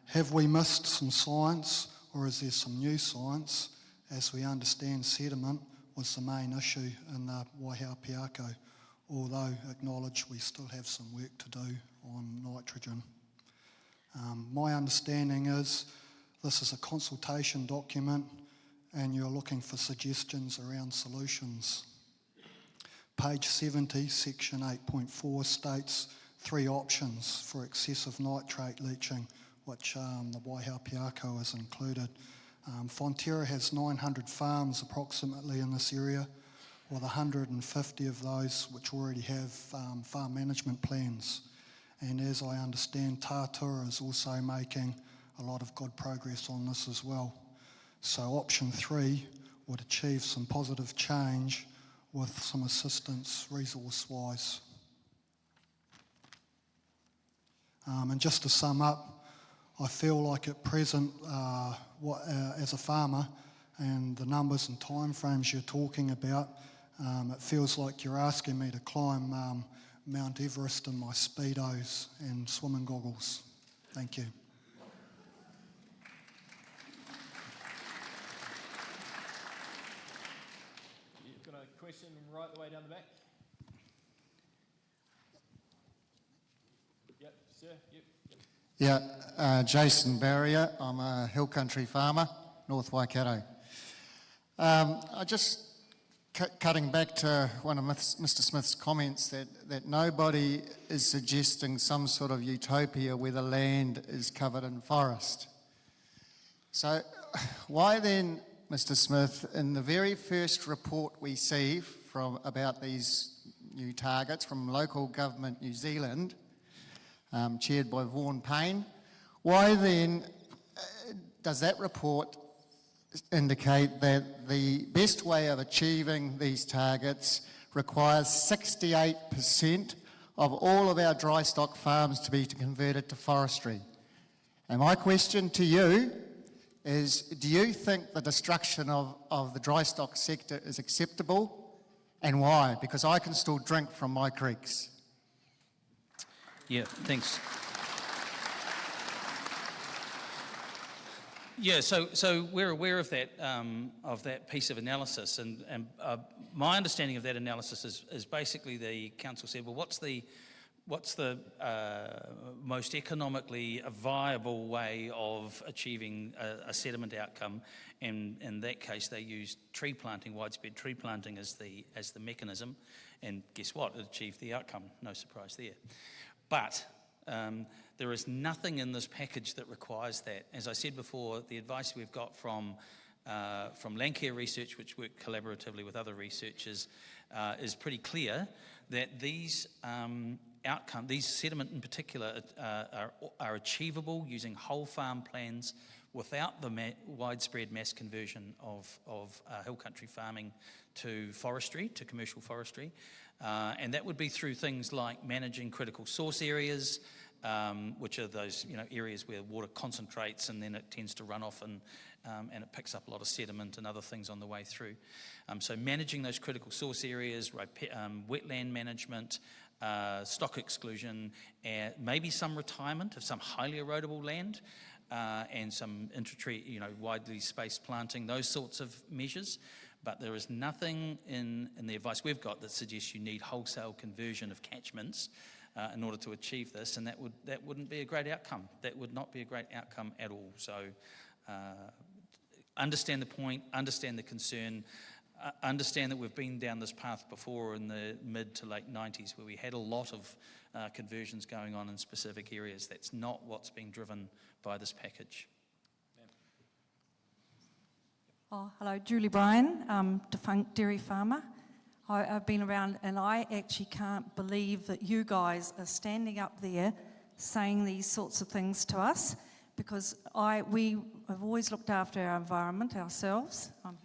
G: Have we missed some science, or is there some new science? As we understand, sediment was the main issue in the Waihao Piako, although acknowledge we still have some work to do on nitrogen. My understanding is this is a consultation document and you're looking for suggestions around solutions. Page 70, section 8.4 states 3 options for excessive nitrate leaching, which the Waihao Piako has included. Fonterra has 900 farms approximately in this area, with 150 of those which already have farm management plans. And as I understand, Tātua is also making a lot of good progress on this as well. So option 3 would achieve some positive change with some assistance resource-wise. And just to sum up, I feel like at present, as a farmer, and the numbers and timeframes you're talking about, it feels like you're asking me to climb Mount Everest in my Speedos and swimming goggles. Thank you.
A: You've got a question right the way down the back? Yep, sir, yep.
H: Yeah, Jason Barrier. I'm a hill country farmer, North Waikato. I just cutting back to one of Mr. Smith's comments that nobody is suggesting some sort of utopia where the land is covered in forest. So why then, Mr. Smith, in the very first report we see about these new targets from local government New Zealand, chaired by Vaughan Payne, why then does that report indicate that the best way of achieving these targets requires 68% of all of our dry stock farms to be converted to forestry? And my question to you is, do you think the destruction of the dry stock sector is acceptable, and why? Because I can still drink from my creeks.
C: Yeah, thanks. Yeah, so we're aware of that piece of analysis, and my understanding of that analysis is basically the council said, well, what's the most economically viable way of achieving a sediment outcome? And in that case, they used tree planting, widespread tree planting as the mechanism, and guess what? It achieved the outcome. No surprise there. But there is nothing in this package that requires that. As I said before, the advice we've got from Landcare Research, which work collaboratively with other researchers, is pretty clear that these outcomes, these sediment in particular, are achievable using whole farm plans without the widespread mass conversion of hill country farming to forestry, to commercial forestry. And that would be through things like managing critical source areas, which are those areas where water concentrates and then it tends to run off and it picks up a lot of sediment and other things on the way through. So managing those critical source areas, wetland management, stock exclusion, maybe some retirement of some highly erodible land, and some intra-tree, widely spaced planting, those sorts of measures. But there is nothing in the advice we've got that suggests you need wholesale conversion of catchments in order to achieve this, and that wouldn't be a great outcome. That would not be a great outcome at all. So understand the point, understand the concern, understand that we've been down this path before in the mid to late 90s where we had a lot of conversions going on in specific areas. That's not what's being driven by this package.
I: Oh, hello, Julie Bryan, defunct dairy farmer. I've been around and I actually can't believe that you guys are standing up there saying these sorts of things to us, because we have always looked after our environment ourselves. I'm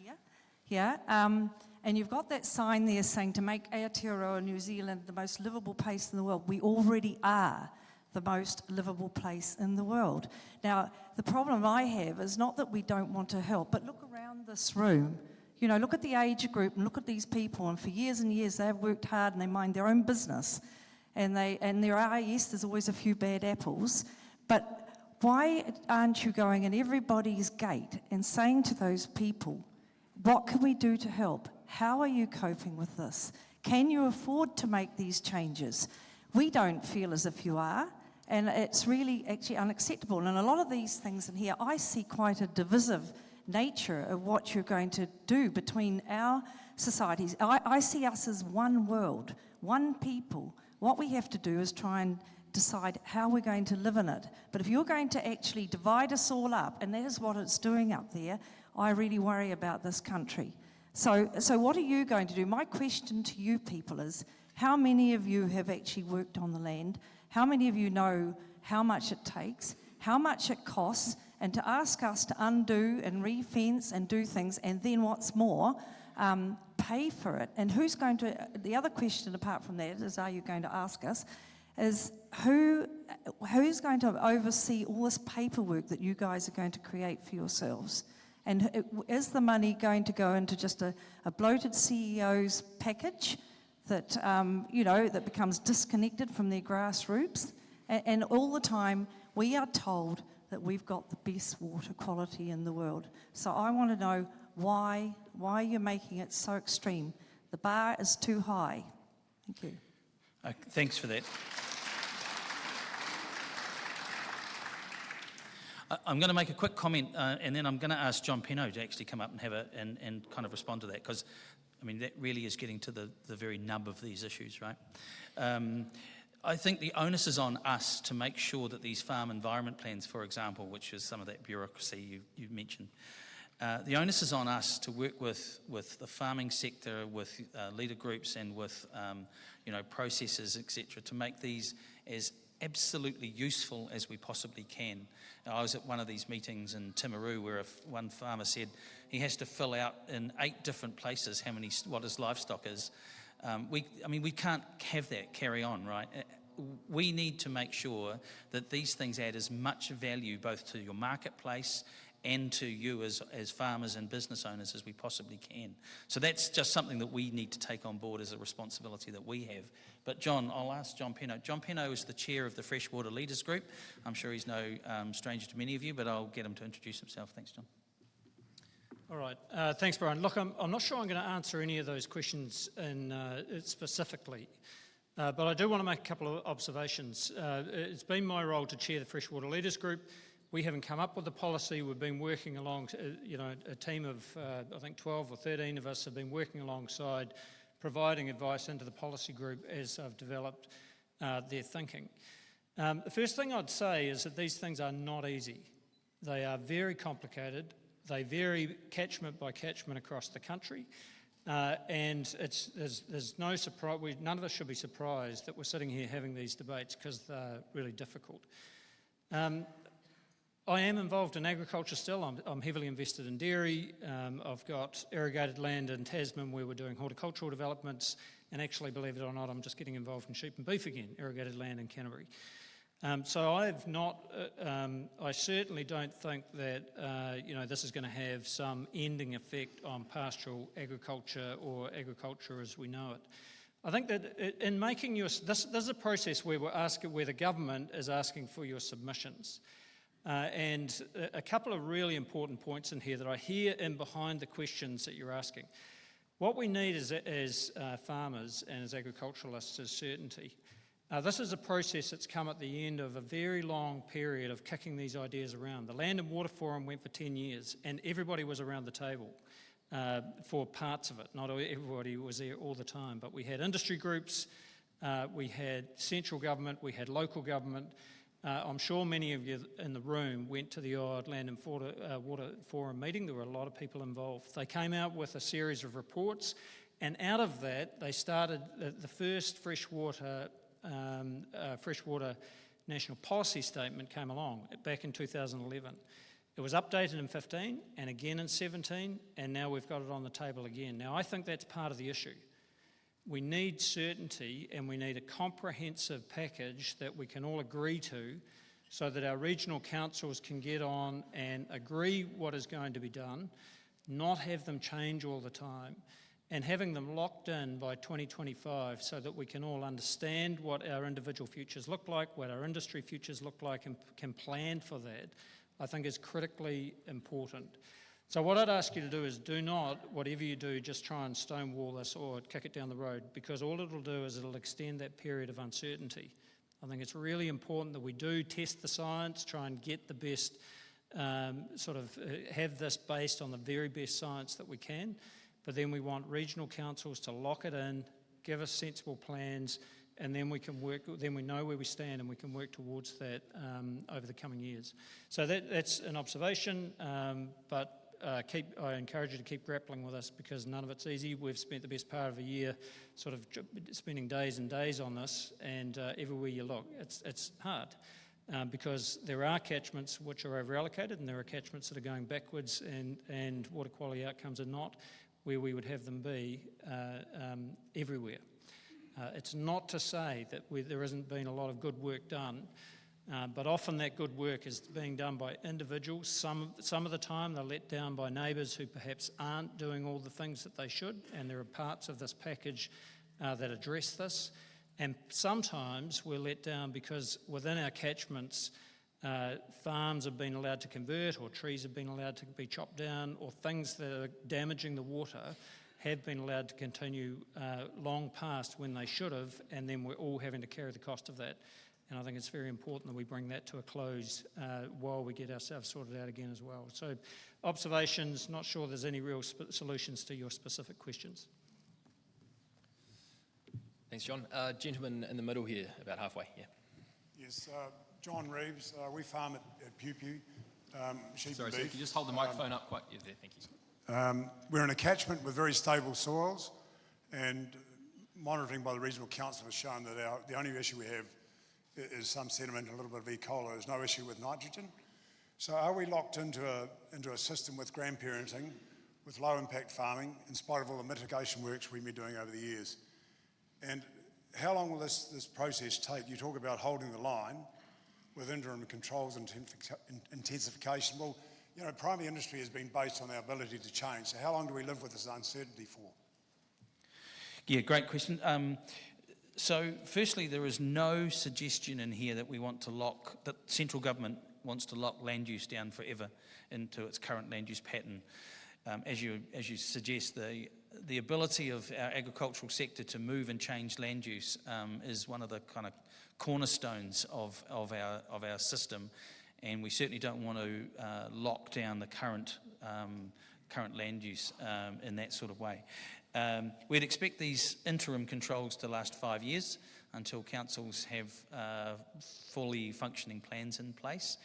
I: here. And you've got that sign there saying to make Aotearoa, New Zealand, the most livable place in the world. We already are the most livable place in the world. Now, the problem I have is not that we don't want to help, but look around this room. Look at the age group and look at these people, and for years and years they've worked hard and they mind their own business. And there's always a few bad apples, but why aren't you going in everybody's gate and saying to those people, what can we do to help? How are you coping with this? Can you afford to make these changes? We don't feel as if you are, and it's really actually unacceptable. And a lot of these things in here, I see quite a divisive nature of what you're going to do between our societies. I see us as one world, one people. What we have to do is try and decide how we're going to live in it. But if you're going to actually divide us all up, and that is what it's doing up there, I really worry about this country. So what are you going to do? My question to you people is, how many of you have actually worked on the land? How many of you know how much it takes, how much it costs, and to ask us to undo and re-fence and do things, and then what's more, pay for it? And who's going to, the other question apart from that is, are you going to ask us, is who's going to oversee all this paperwork that you guys are going to create for yourselves? And is the money going to go into just a bloated CEO's package that, that becomes disconnected from their grassroots? And all the time, we are told that we've got the best water quality in the world. So I want to know why you're making it so extreme. The bar is too high. Thank you.
C: Thanks for that. I'm going to make a quick comment, and then I'm going to ask John Penno to actually come up and have and kind of respond to that, because that really is getting to the very nub of these issues, right? I think the onus is on us to make sure that these farm environment plans, for example, which is some of that bureaucracy you mentioned, the onus is on us to work with the farming sector, with leader groups, and with processors, etc., to make these as absolutely useful as we possibly can. I was at one of these meetings in Timaru where one farmer said he has to fill out in 8 different places what his livestock is. We can't have that carry on, right? We need to make sure that these things add as much value both to your marketplace and to you as farmers and business owners as we possibly can. So that's just something that we need to take on board as a responsibility that we have. But John, I'll ask John Penno. John Penno is the chair of the Freshwater Leaders Group. I'm sure he's no stranger to many of you, but I'll get him to introduce himself. Thanks, John.
J: All right. Thanks, Brian. Look, I'm not sure I'm going to answer any of those questions specifically, but I do want to make a couple of observations. It's been my role to chair the Freshwater Leaders Group. We haven't come up with the policy. We've been working along, a team of, I think 12 or 13 of us have been working alongside, providing advice into the policy group as I've developed their thinking. The first thing I'd say is that these things are not easy. They are very complicated. They vary catchment by catchment across the country. And there's no surprise, none of us should be surprised that we're sitting here having these debates because they're really difficult. I am involved in agriculture still. I'm heavily invested in dairy. I've got irrigated land in Tasman where we're doing horticultural developments, and actually, believe it or not, I'm just getting involved in sheep and beef again, irrigated land in Canterbury. So I certainly don't think that this is going to have some ending effect on pastoral agriculture or agriculture as we know it. I think that in making this is a process where where the government is asking for your submissions. And a couple of really important points in here that I hear in behind the questions that you're asking. What we need as farmers and as agriculturalists is certainty. This is a process that's come at the end of a very long period of kicking these ideas around. The Land and Water Forum went for 10 years and everybody was around the table for parts of it. Not everybody was there all the time, but we had industry groups, we had central government, we had local government. I'm sure many of you in the room went to the odd Land and Water Forum meeting. There were a lot of people involved. They came out with a series of reports, and out of that, they started the first freshwater national policy statement came along back in 2011. It was updated in 15 and again in 17, and now we've got it on the table again. Now, I think that's part of the issue. We need certainty and we need a comprehensive package that we can all agree to so that our regional councils can get on and agree what is going to be done, not have them change all the time, and having them locked in by 2025 so that we can all understand what our individual futures look like, what our industry futures look like, and can plan for that, I think is critically important. So what I'd ask you to do is do not, whatever you do, just try and stonewall this or kick it down the road, because all it'll do is it'll extend that period of uncertainty. I think it's really important that we do test the science, try and get the best, have this based on the very best science that we can, but then we want regional councils to lock it in, give us sensible plans, and then we can work. Then we know where we stand, and we can work towards that over the coming years. So that's an observation, but I encourage you to keep grappling with this because none of it's easy. We've spent the best part of a year sort of spending days and days on this, and everywhere you look, it's hard because there are catchments which are over-allocated and there are catchments that are going backwards, and water quality outcomes are not where we would have them be everywhere. It's not to say that there hasn't been a lot of good work done, but often that good work is being done by individuals. Some of the time they're let down by neighbours who perhaps aren't doing all the things that they should, and there are parts of this package that address this. And sometimes we're let down because within our catchments, farms have been allowed to convert, or trees have been allowed to be chopped down, or things that are damaging the water have been allowed to continue long past when they should have, and then we're all having to carry the cost of that. And I think it's very important that we bring that to a close while we get ourselves sorted out again as well. So observations, not sure there's any real solutions to your specific questions.
A: Thanks, John. Gentleman in the middle here, about halfway. Yeah.
K: Yes, John Reeves. We farm at Pew Pew, sheep
A: Sorry,
K: and
A: sir,
K: beef.
A: can you just hold the microphone up quite? Yeah, there, thank you.
K: We're in a catchment with very stable soils, and monitoring by the regional council has shown that the only issue we have is some sediment and a little bit of E. coli. There's no issue with nitrogen. So are we locked into a system with grandparenting, with low impact farming, in spite of all the mitigation works we've been doing over the years? And how long will this process take? You talk about holding the line with interim controls and intensification. Well, you know, primary industry has been based on our ability to change. So how long do we live with this uncertainty for?
C: Yeah, great question. So firstly, there is no suggestion in here that we want to that central government wants to lock land use down forever into its current land use pattern. As you suggest, the ability of our agricultural sector to move and change land use is one of the kind of cornerstones of our system, and we certainly don't want to lock down the current land use in that sort of way. We'd expect these interim controls to last 5 years until councils have fully functioning plans in place.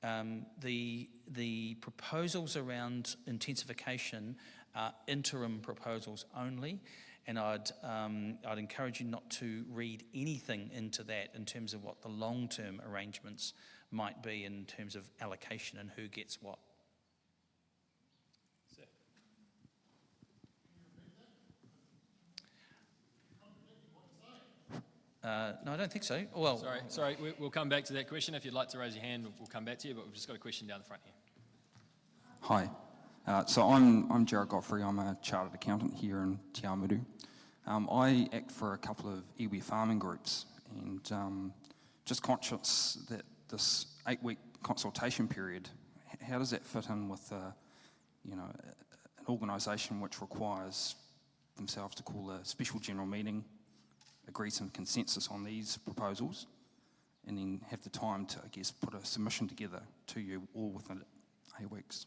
C: The proposals around intensification are interim proposals only, and I'd encourage you not to read anything into that in terms of what the long-term arrangements might be in terms of allocation and who gets what. No, I don't think so. Well,
A: Sorry, we'll come back to that question. If you'd like to raise your hand, we'll come back to you, but we've just got a question down the front here.
L: Hi, so I'm Gerard Godfrey. I'm a chartered accountant here in Te Awamutu. I act for a couple of iwi farming groups, and just conscious that this 8-week consultation period, how does that fit in with an organisation which requires themselves to call a special general meeting, agree some consensus on these proposals, and then have the time to, I guess, put a submission together to you all within 8 weeks?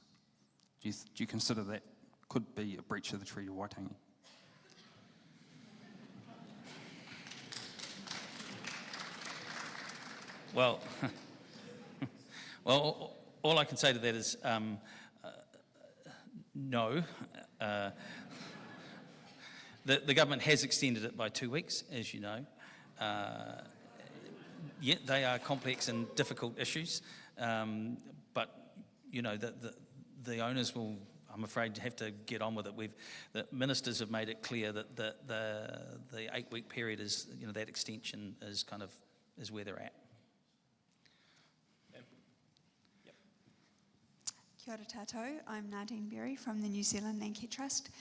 L: Do you consider that could be a breach of the Treaty of Waitangi?
C: Well, all I can say to that is no. The government has extended it by 2 weeks, as you know. Yet they are complex and difficult issues, but you know the owners will, I'm afraid, have to get on with it. The ministers have made it clear that the 8-week period is, that extension is where they're at.
M: Kia ora tātou, I'm Nadine Berry from the New Zealand Landcare Trust,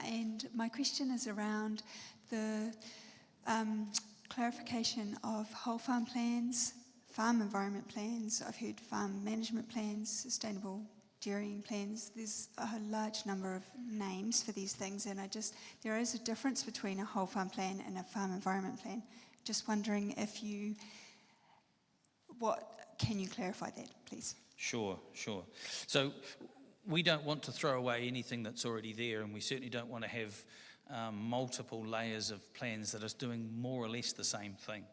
M: and my question is around the clarification of whole farm plans, farm environment plans. I've heard farm management plans, sustainable dairying plans. There's a large number of names for these things, and there is a difference between a whole farm plan and a farm environment plan. Just wondering can you clarify that, please?
C: Sure. So we don't want to throw away anything that's already there, and we certainly don't want to have multiple layers of plans that are doing more or less the same thing.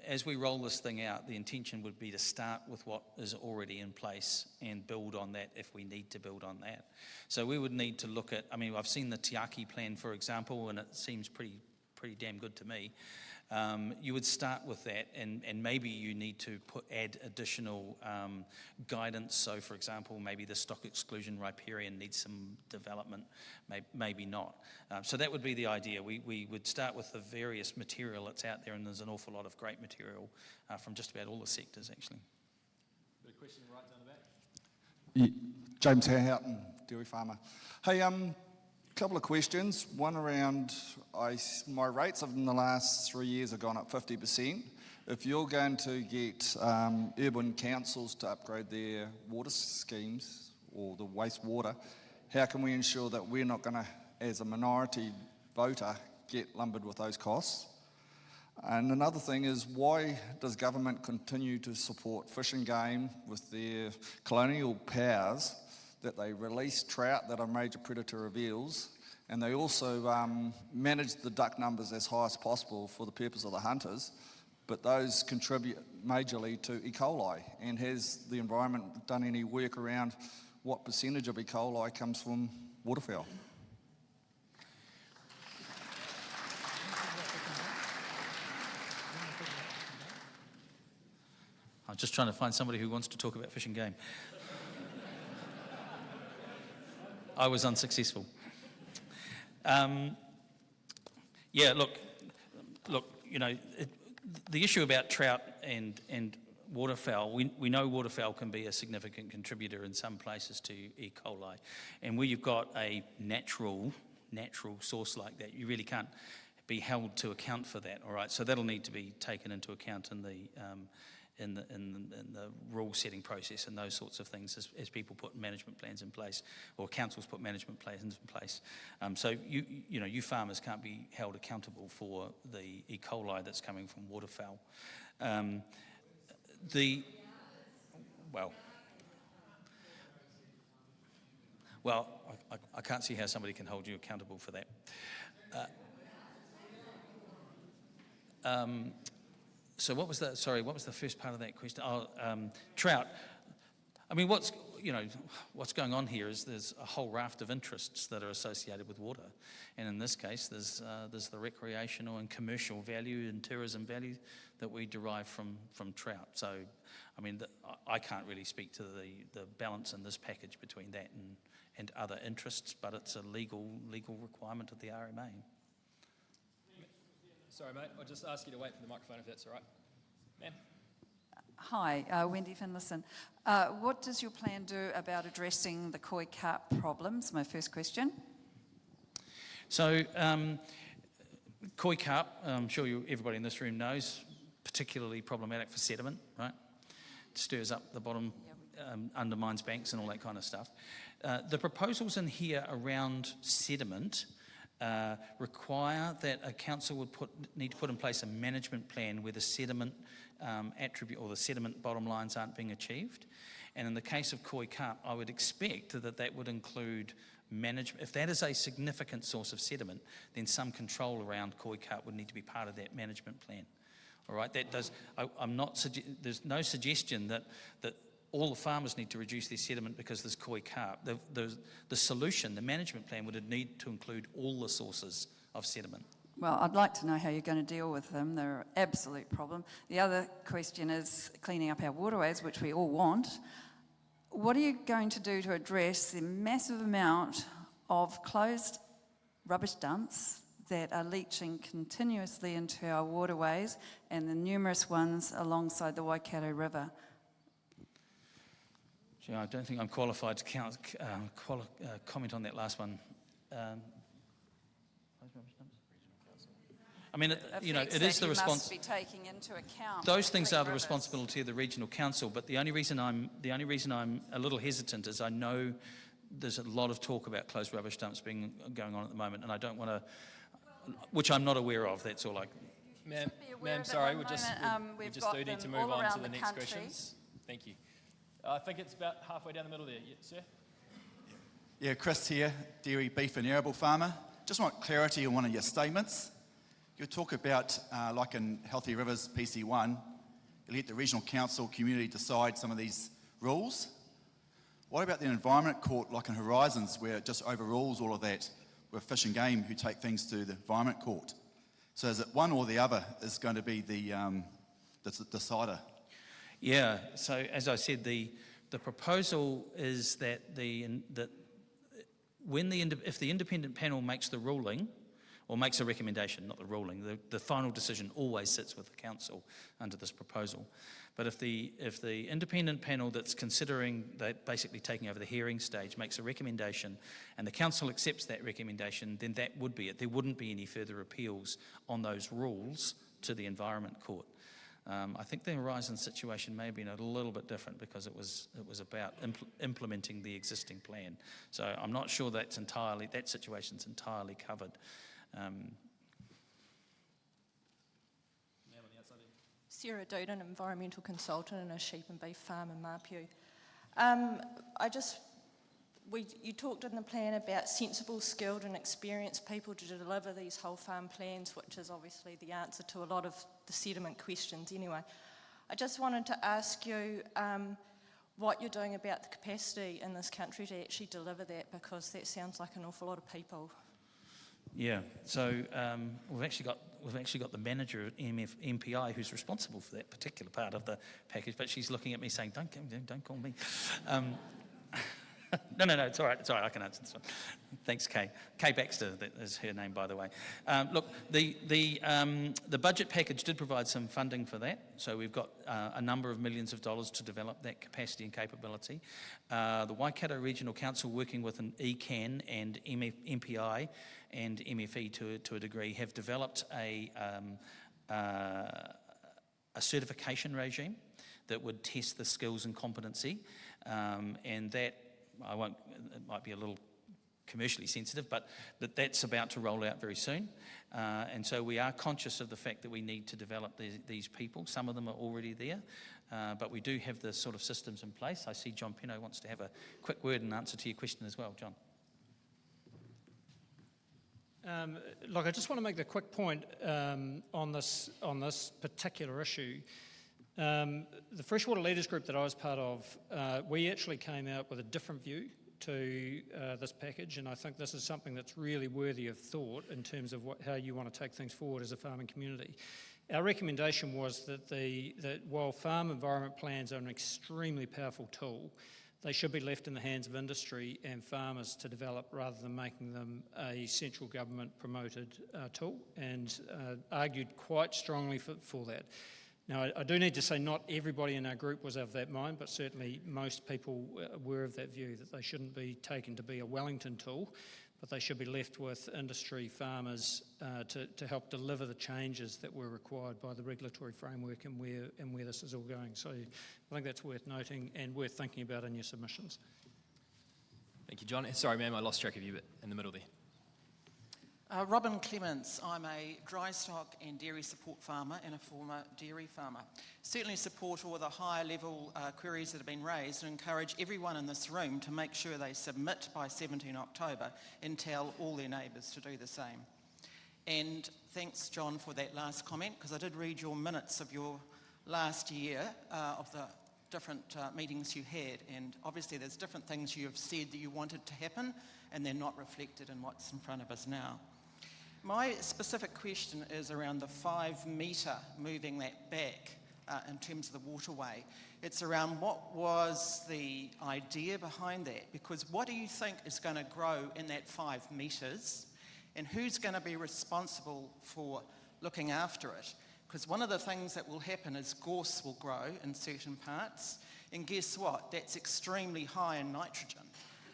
C: As we roll this thing out, the intention would be to start with what is already in place and build on that if we need to build on that. So we would need to look at, I've seen the Te Aki plan, for example, and it seems pretty pretty damn good to me. You would start with that, and maybe you need to add additional guidance. So, for example, maybe the stock exclusion riparian needs some development, maybe not. So that would be the idea. We would start with the various material that's out there, and there's an awful lot of great material from just about all the sectors, actually.
A: Got a question right down the back?
N: Yeah, James Houghton, dairy farmer. Hey, couple of questions. One around my rates in the last 3 years have gone up 50%. If you're going to get urban councils to upgrade their water schemes or the wastewater, how can we ensure that we're not going to, as a minority voter, get lumbered with those costs? And another thing is, why does government continue to support Fish and Game with their colonial powers that they release trout that are a major predator of eels, and they also manage the duck numbers as high as possible for the purpose of the hunters, but those contribute majorly to E. coli? And has the environment done any work around what percentage of E. coli comes from waterfowl?
C: I'm just trying to find somebody who wants to talk about Fish and Game. I was unsuccessful. Yeah, look, you know, the issue about trout and waterfowl, we know waterfowl can be a significant contributor in some places to E. coli. And where you've got a natural source like that, you really can't be held to account for that, all right? So that'll need to be taken into account in the rule setting process and those sorts of things as people put management plans in place, or councils put management plans in place. So you farmers can't be held accountable for the E. coli that's coming from waterfowl. I can't see how somebody can hold you accountable for that. So what was the first part of that question? Trout. I mean, what's going on here is there's a whole raft of interests that are associated with water, and in this case, there's the recreational and commercial value and tourism value that we derive from trout. So, I mean, I can't really speak to the balance in this package between that and other interests, but it's a legal requirement of the RMA.
A: Sorry, mate. I'll just ask you to wait for the microphone if that's all right. Ma'am?
I: Hi, Wendy Finlayson. What does your plan do about addressing the koi carp problems? My first question.
C: So, koi carp, I'm sure everybody in this room knows, particularly problematic for sediment, right? It stirs up the bottom, undermines banks and all that kind of stuff. The proposals in here around sediment require that a council would need to put in place a management plan where the sediment attribute or the sediment bottom lines aren't being achieved. And in the case of koi carp, I would expect that would include management. If that is a significant source of sediment, then some control around koi carp would need to be part of that management plan. All right, that does. There's no suggestion that all the farmers need to reduce their sediment because there's koi carp. The solution, the management plan, would need to include all the sources of sediment.
I: Well, I'd like to know how you're going to deal with them. They're an absolute problem. The other question is cleaning up our waterways, which we all want. What are you going to do to address the massive amount of closed rubbish dumps that are leaching continuously into our waterways and the numerous ones alongside the Waikato River?
C: I don't think I'm qualified to comment on that last one. I mean, it is the response.
I: Must be taking into account.
C: Those things are the responsibility of the regional council. But the only reason I'm a little hesitant is I know there's a lot of talk about closed rubbish dumps going on at the moment, and I don't want to, which I'm not aware of. That's all.
A: Ma'am, sorry, we just do need to move on to the next questions. Thank you. I think it's about halfway down the middle there, sir.
O: Yeah, Chris here, dairy, beef and arable farmer. Just want clarity on one of your statements. You talk about, like in Healthy Rivers PC1, you let the regional council community decide some of these rules. What about the Environment Court, like in Horizons, where it just overrules all of that with Fish and Game, who take things to the Environment Court? So is it one or the other is going to be the decider?
C: Yeah, so as I said, the proposal is that if the independent panel makes the ruling, or makes a recommendation, not the ruling, the final decision always sits with the council under this proposal. But if the independent panel that's considering that basically taking over the hearing stage makes a recommendation and the council accepts that recommendation, then that would be it. There wouldn't be any further appeals on those rules to the Environment Court. I think the Horizon situation may have been a little bit different because it was about implementing the existing plan. So I'm not sure that situation's entirely covered.
P: Sarah Doden, environmental consultant and a sheep and beef farm in Mapiu. You talked in the plan about sensible, skilled and experienced people to deliver these whole farm plans, which is obviously the answer to a lot of the sediment questions anyway. I just wanted to ask you what you're doing about the capacity in this country to actually deliver that, because that sounds like an awful lot of people.
C: Yeah, so we've actually got the manager at MPI who's responsible for that particular part of the package, but she's looking at me saying, don't call me. No, it's all right, I can answer this one. Thanks, Kay. Kay Baxter, that is her name, by the way. Look, the budget package did provide some funding for that, so we've got a number of millions of dollars to develop that capacity and capability. The Waikato Regional Council, working with an ECAN and MPI and MFE to a degree, have developed a certification regime that would test the skills and competency, and that it might be a little commercially sensitive, but that's about to roll out very soon. And so we are conscious of the fact that we need to develop these people. Some of them are already there, but we do have the sort of systems in place. I see John Peno wants to have a quick word in answer to your question as well. John.
J: Look, I just want to make the quick point on this particular issue. The Freshwater Leaders Group that I was part of, we actually came out with a different view to this package, and I think this is something that's really worthy of thought in terms of how you want to take things forward as a farming community. Our recommendation was that while farm environment plans are an extremely powerful tool, they should be left in the hands of industry and farmers to develop rather than making them a central government promoted tool, and argued quite strongly for that. Now, I do need to say not everybody in our group was of that mind, but certainly most people were of that view, that they shouldn't be taken to be a Wellington tool, but they should be left with industry, farmers, to help deliver the changes that were required by the regulatory framework and where this is all going. So I think that's worth noting and worth thinking about in your submissions.
A: Thank you, John. Sorry, ma'am, I lost track of you in the middle there.
Q: Robin Clements, I'm a dry stock and dairy support farmer and a former dairy farmer. Certainly support all the higher level queries that have been raised and encourage everyone in this room to make sure they submit by 17 October and tell all their neighbours to do the same. And thanks, John, for that last comment, because I did read your minutes of your last year of the different meetings you had, and obviously there's different things you have said that you wanted to happen and they're not reflected in what's in front of us now. My specific question is around the 5 metre, moving that back in terms of the waterway. It's around what was the idea behind that, because what do you think is going to grow in that 5 metres, and who's going to be responsible for looking after it? Because one of the things that will happen is gorse will grow in certain parts, and guess what? That's extremely high in nitrogen.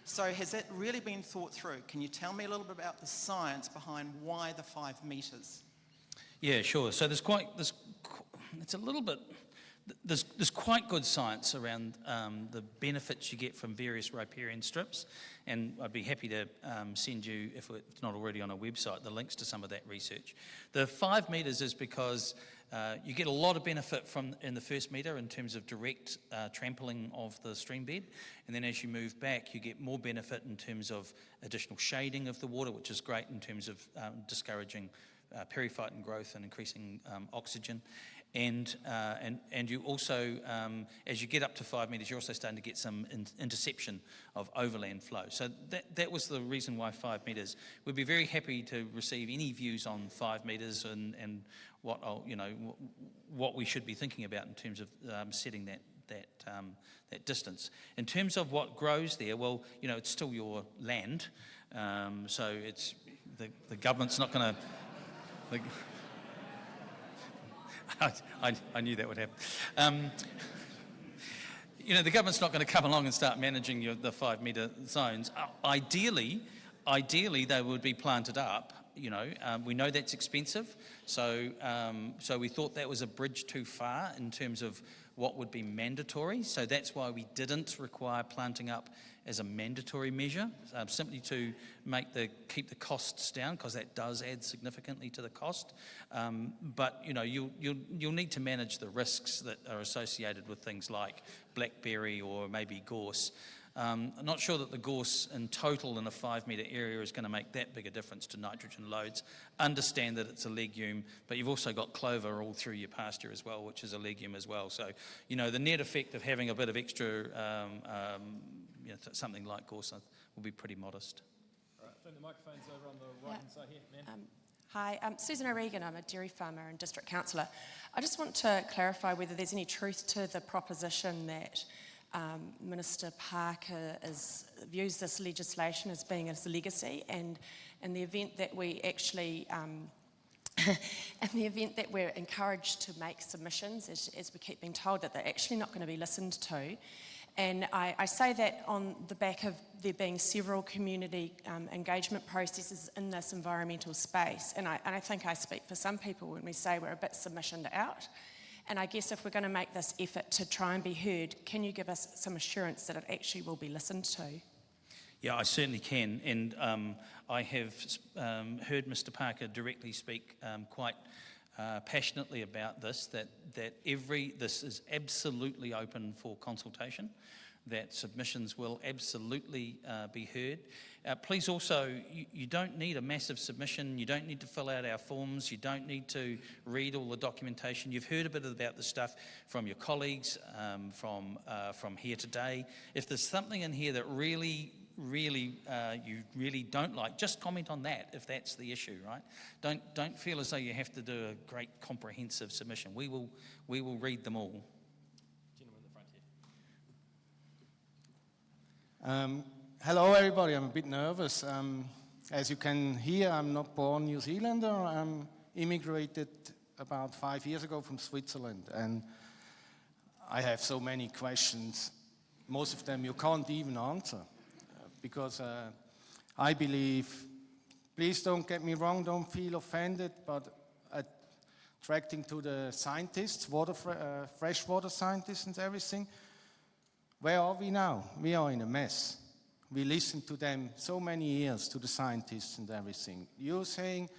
Q: So has that really been thought through? Can you tell me a little bit about the science behind why the 5 metres?
C: Yeah, sure. So there's quite good science around the benefits you get from various riparian strips, and I'd be happy to send you, if it's not already on our website, the links to some of that research. The 5 metres is because you get a lot of benefit in the first metre in terms of direct trampling of the stream bed, and then as you move back you get more benefit in terms of additional shading of the water, which is great in terms of discouraging periphyton growth and increasing oxygen. And you also, as you get up to 5 metres, you're also starting to get some interception of overland flow. So that was the reason why 5 metres. We'd be very happy to receive any views on 5 metres and what we should be thinking about in terms of setting that distance. In terms of what grows there, well, it's still your land, so it's the government's not going to. I knew that would happen. The government's not going to come along and start managing the 5 metre zones. Ideally, they would be planted up. We know that's expensive, so we thought that was a bridge too far in terms of what would be mandatory. So that's why we didn't require planting up as a mandatory measure, simply to keep the costs down, because that does add significantly to the cost. But you'll need to manage the risks that are associated with things like blackberry or maybe gorse. I'm not sure that the gorse in total in a 5 metre area is going to make that big a difference to nitrogen loads. Understand that it's a legume, but you've also got clover all through your pasture as well, which is a legume as well. So, the net effect of having a bit of extra, something like gorse will be pretty modest.
A: All right, I think the microphone's over on the right-hand side here, ma'am.
R: Hi, I'm Susan O'Regan. I'm a dairy farmer and district councillor. I just want to clarify whether there's any truth to the proposition that Minister Parker views this legislation as being his legacy, and in the event that we actually, in the event that we're encouraged to make submissions, as we keep being told that they're actually not going to be listened to. And I say that on the back of there being several community engagement processes in this environmental space, and I think I speak for some people when we say we're a bit submissioned out. And I guess if we're going to make this effort to try and be heard, can you give us some assurance that it actually will be listened to?
C: Yeah, I certainly can. And I have heard Mr Parker directly speak quite passionately about this, that this is absolutely open for consultation, that submissions will absolutely be heard. Please also, you don't need a massive submission, you don't need to fill out our forms, you don't need to read all the documentation. You've heard a bit about this stuff from your colleagues, from here today. If there's something in here that really you really don't like, just comment on that if that's the issue, right? Don't feel as though you have to do a great comprehensive submission. We will read them all.
A: Gentleman in the front here.
S: Hello everybody, I'm a bit nervous. As you can hear, I'm not born New Zealander. I'm immigrated about 5 years ago from Switzerland, and I have so many questions. Most of them you can't even answer, because I believe, please don't get me wrong, don't feel offended, but attracting to the scientists, freshwater scientists and everything, where are we now? We are in a mess. We listened to them so many years, to the scientists and everything. You're saying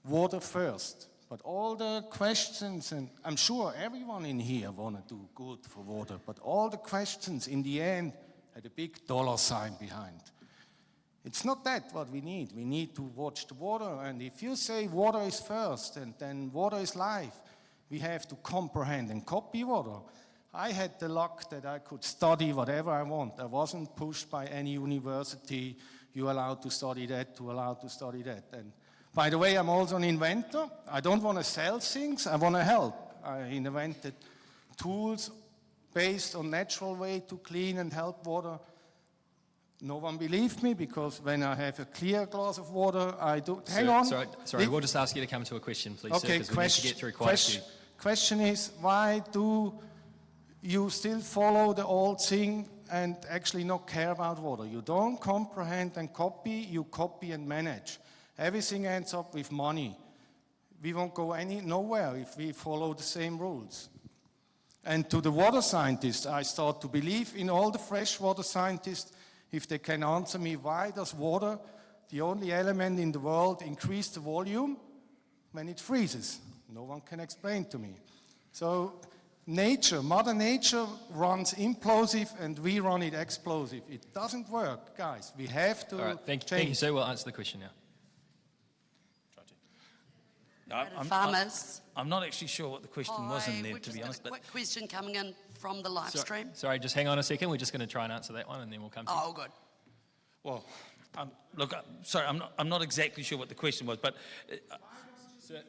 S: water first, but all the questions, and I'm sure everyone in here want to do good for water, but all the questions in the end had a big dollar sign behind. It's not that what we need. We need to watch the water, and if you say water is first and then water is life, we have to comprehend and copy water. I had the luck that I could study whatever I want. I wasn't pushed by any university, you're allowed to study that, you're allowed to study that. And by the way, I'm also an inventor. I don't want to sell things, I want to help. I invented tools based on natural way to clean and help water. No one believed me, because when I have a clear glass of water, I do... Hang on.
A: Sorry, we'll just ask you to come to a question, please,
S: okay,
A: sir, because we need to get through quite a few.
S: Question is, why do you still follow the old thing and actually not care about water? You don't comprehend and copy, you copy and manage. Everything ends up with money. We won't go nowhere if we follow the same rules. And to the water scientists, I start to believe in all the freshwater scientists, if they can answer me, why does water, the only element in the world, increase the volume when it freezes? No one can explain to me. So nature, Mother Nature runs implosive and we run it explosive. It doesn't work, guys. We have to
A: All right, thank you, sir. We'll answer the question now.
T: farmers.
C: I'm not actually sure what the question was in there,
T: We've
C: to
T: just
C: be
T: got
C: honest.
T: a quick question coming in from the live stream.
A: Sorry, just hang on a second. We're just going to try and answer that one, and then we'll come to you.
T: Oh, good.
C: Well, look, sorry, I'm not exactly sure what the question was, but
A: Sir.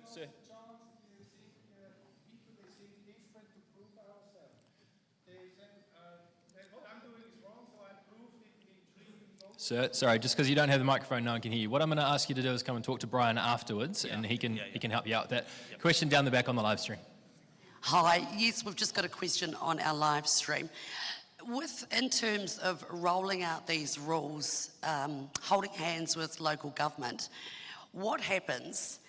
A: Sir, sorry, just because you don't have the microphone, no one can hear you. What I'm going to ask you to do is come and talk to Brian afterwards, and he can help you out with that. Question down the back on the live stream.
T: Hi, yes, we've just got a question on our live stream. In terms of rolling out these rules, holding hands with local government, what happens,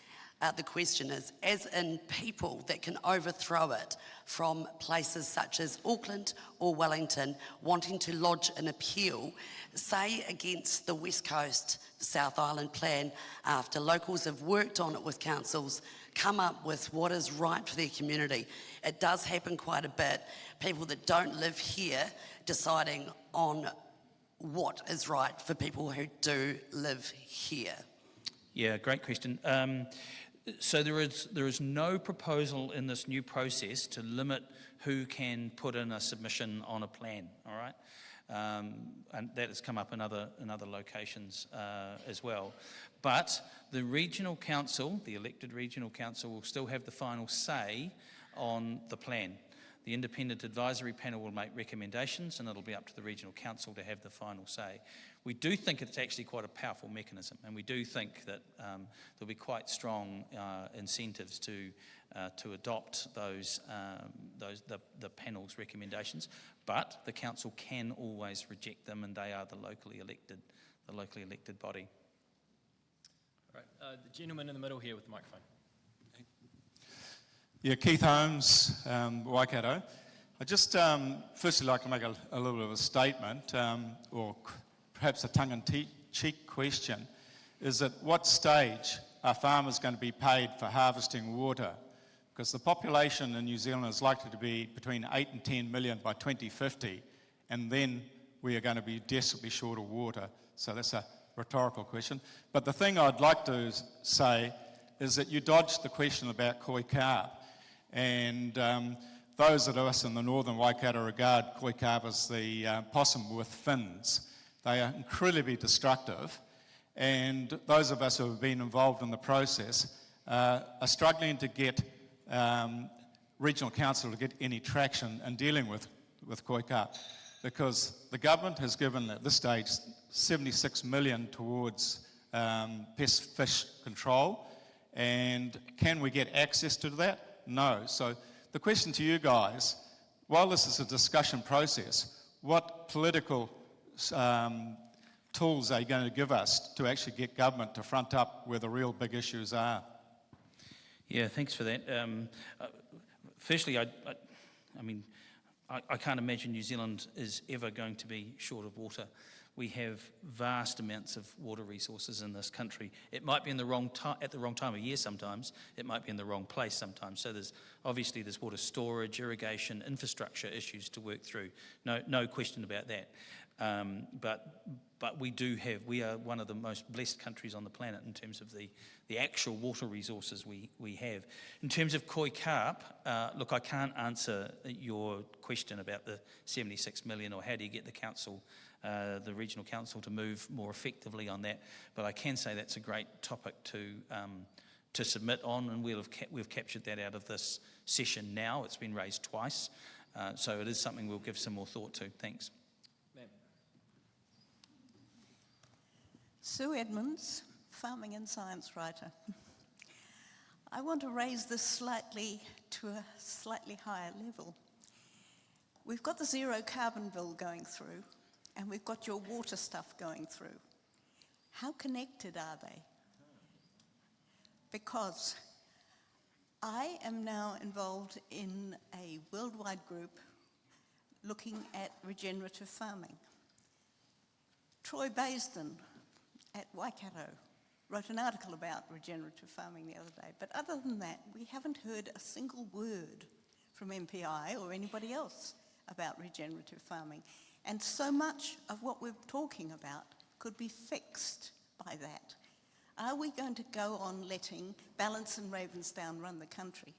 T: the question is, as in people that can overthrow it from places such as Auckland or Wellington wanting to lodge an appeal, say against the West Coast South Island plan, after locals have worked on it with councils, come up with what is right for their community. It does happen quite a bit. People that don't live here deciding on what is right for people who do live here.
C: Yeah, great question. So there is no proposal in this new process to limit who can put in a submission on a plan, all right? And that has come up in other locations as well. But the regional council, the elected regional council, will still have the final say on the plan. The independent advisory panel will make recommendations, and it'll be up to the regional council to have the final say. We do think it's actually quite a powerful mechanism, and we do think that there'll be quite strong incentives to adopt the panel's recommendations. But the council can always reject them, and they are the locally elected body.
A: All right, the gentleman in the middle here with the microphone.
U: Yeah, Keith Holmes, Waikato. I just firstly like to make a little bit of a statement, or perhaps a tongue-in-cheek question, is at what stage are farmers going to be paid for harvesting water? Because the population in New Zealand is likely to be between 8 and 10 million by 2050, and then we are going to be desperately short of water. So that's a rhetorical question. But the thing I'd like to say is that you dodged the question about koi carp. And those of us in the northern Waikato regard koi carp as the possum with fins. They are incredibly destructive, and those of us who have been involved in the process are struggling to get regional council to get any traction in dealing with koi carp, because the government has given at this stage 76 million towards pest fish control, and can we get access to that? No. So the question to you guys, while this is a discussion process, what political tools are you going to give us to actually get government to front up where the real big issues are?
C: Yeah, thanks for that. Firstly, I mean, I can't imagine New Zealand is ever going to be short of water. We have vast amounts of water resources in this country. It might be in the wrong at the wrong time of year sometimes. It might be in the wrong place sometimes. So there's water storage, irrigation, infrastructure issues to work through. No question about that. But we are one of the most blessed countries on the planet in terms of the actual water resources we have. In terms of koi carp, look, I can't answer your question about the 76 million or how do you get the regional council to move more effectively on that, but I can say that's a great topic to submit on, and we've captured that out of this session now. It's been raised twice, so it is something we'll give some more thought to. Thanks.
V: Sue Edmonds, farming and science writer. I want to raise this to a slightly higher level. We've got the zero carbon bill going through, and we've got your water stuff going through. How connected are they? Because I am now involved in a worldwide group looking at regenerative farming. Troy Baisden at Waikato wrote an article about regenerative farming the other day, but other than that, we haven't heard a single word from MPI or anybody else about regenerative farming. And so much of what we're talking about could be fixed by that. Are we going to go on letting Balance and Ravensdown run the country?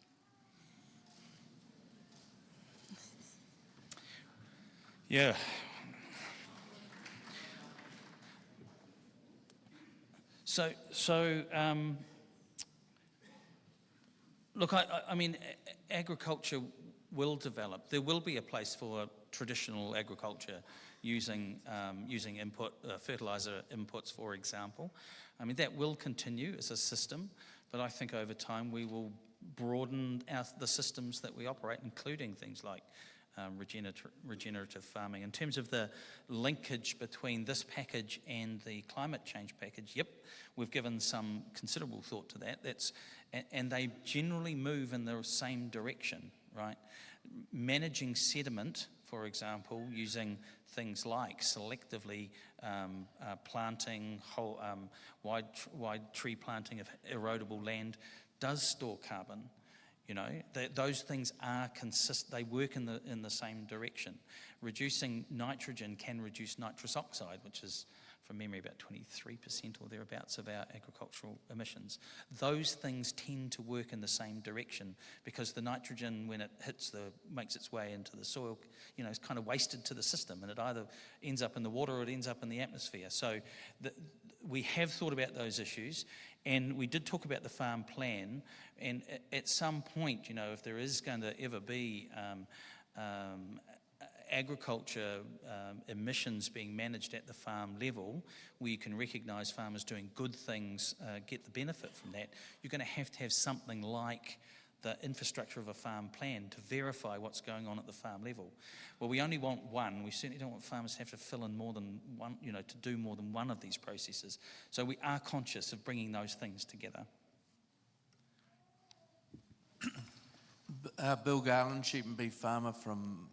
C: Yeah. Look, I mean, agriculture will develop. There will be a place for traditional agriculture using fertilizer inputs, for example. I mean, that will continue as a system, but I think over time we will broaden out the systems that we operate, including things like regenerative farming. In terms of the linkage between this package and the climate change package, yep, we've given some considerable thought to that. And they generally move in the same direction, right? Managing sediment, for example, using things like selectively planting, wide tree planting of erodible land does store carbon. You know, those things are consistent. They work in the same direction. Reducing nitrogen can reduce nitrous oxide, which is, from memory, about 23% or thereabouts of our agricultural emissions. Those things tend to work in the same direction because the nitrogen, when it makes its way into the soil, you know, is kind of wasted to the system, and it either ends up in the water or it ends up in the atmosphere. So we have thought about those issues, and we did talk about the farm plan. And at some point, you know, if there is going to ever be agriculture emissions being managed at the farm level, where you can recognise farmers doing good things, get the benefit from that, you're going to have something like the infrastructure of a farm plan to verify what's going on at the farm level. Well, we only want one. We certainly don't want farmers to have to fill in more than one, you know, to do more than one of these processes. So we are conscious of bringing those things together.
B: Bill Garland, sheep and beef farmer from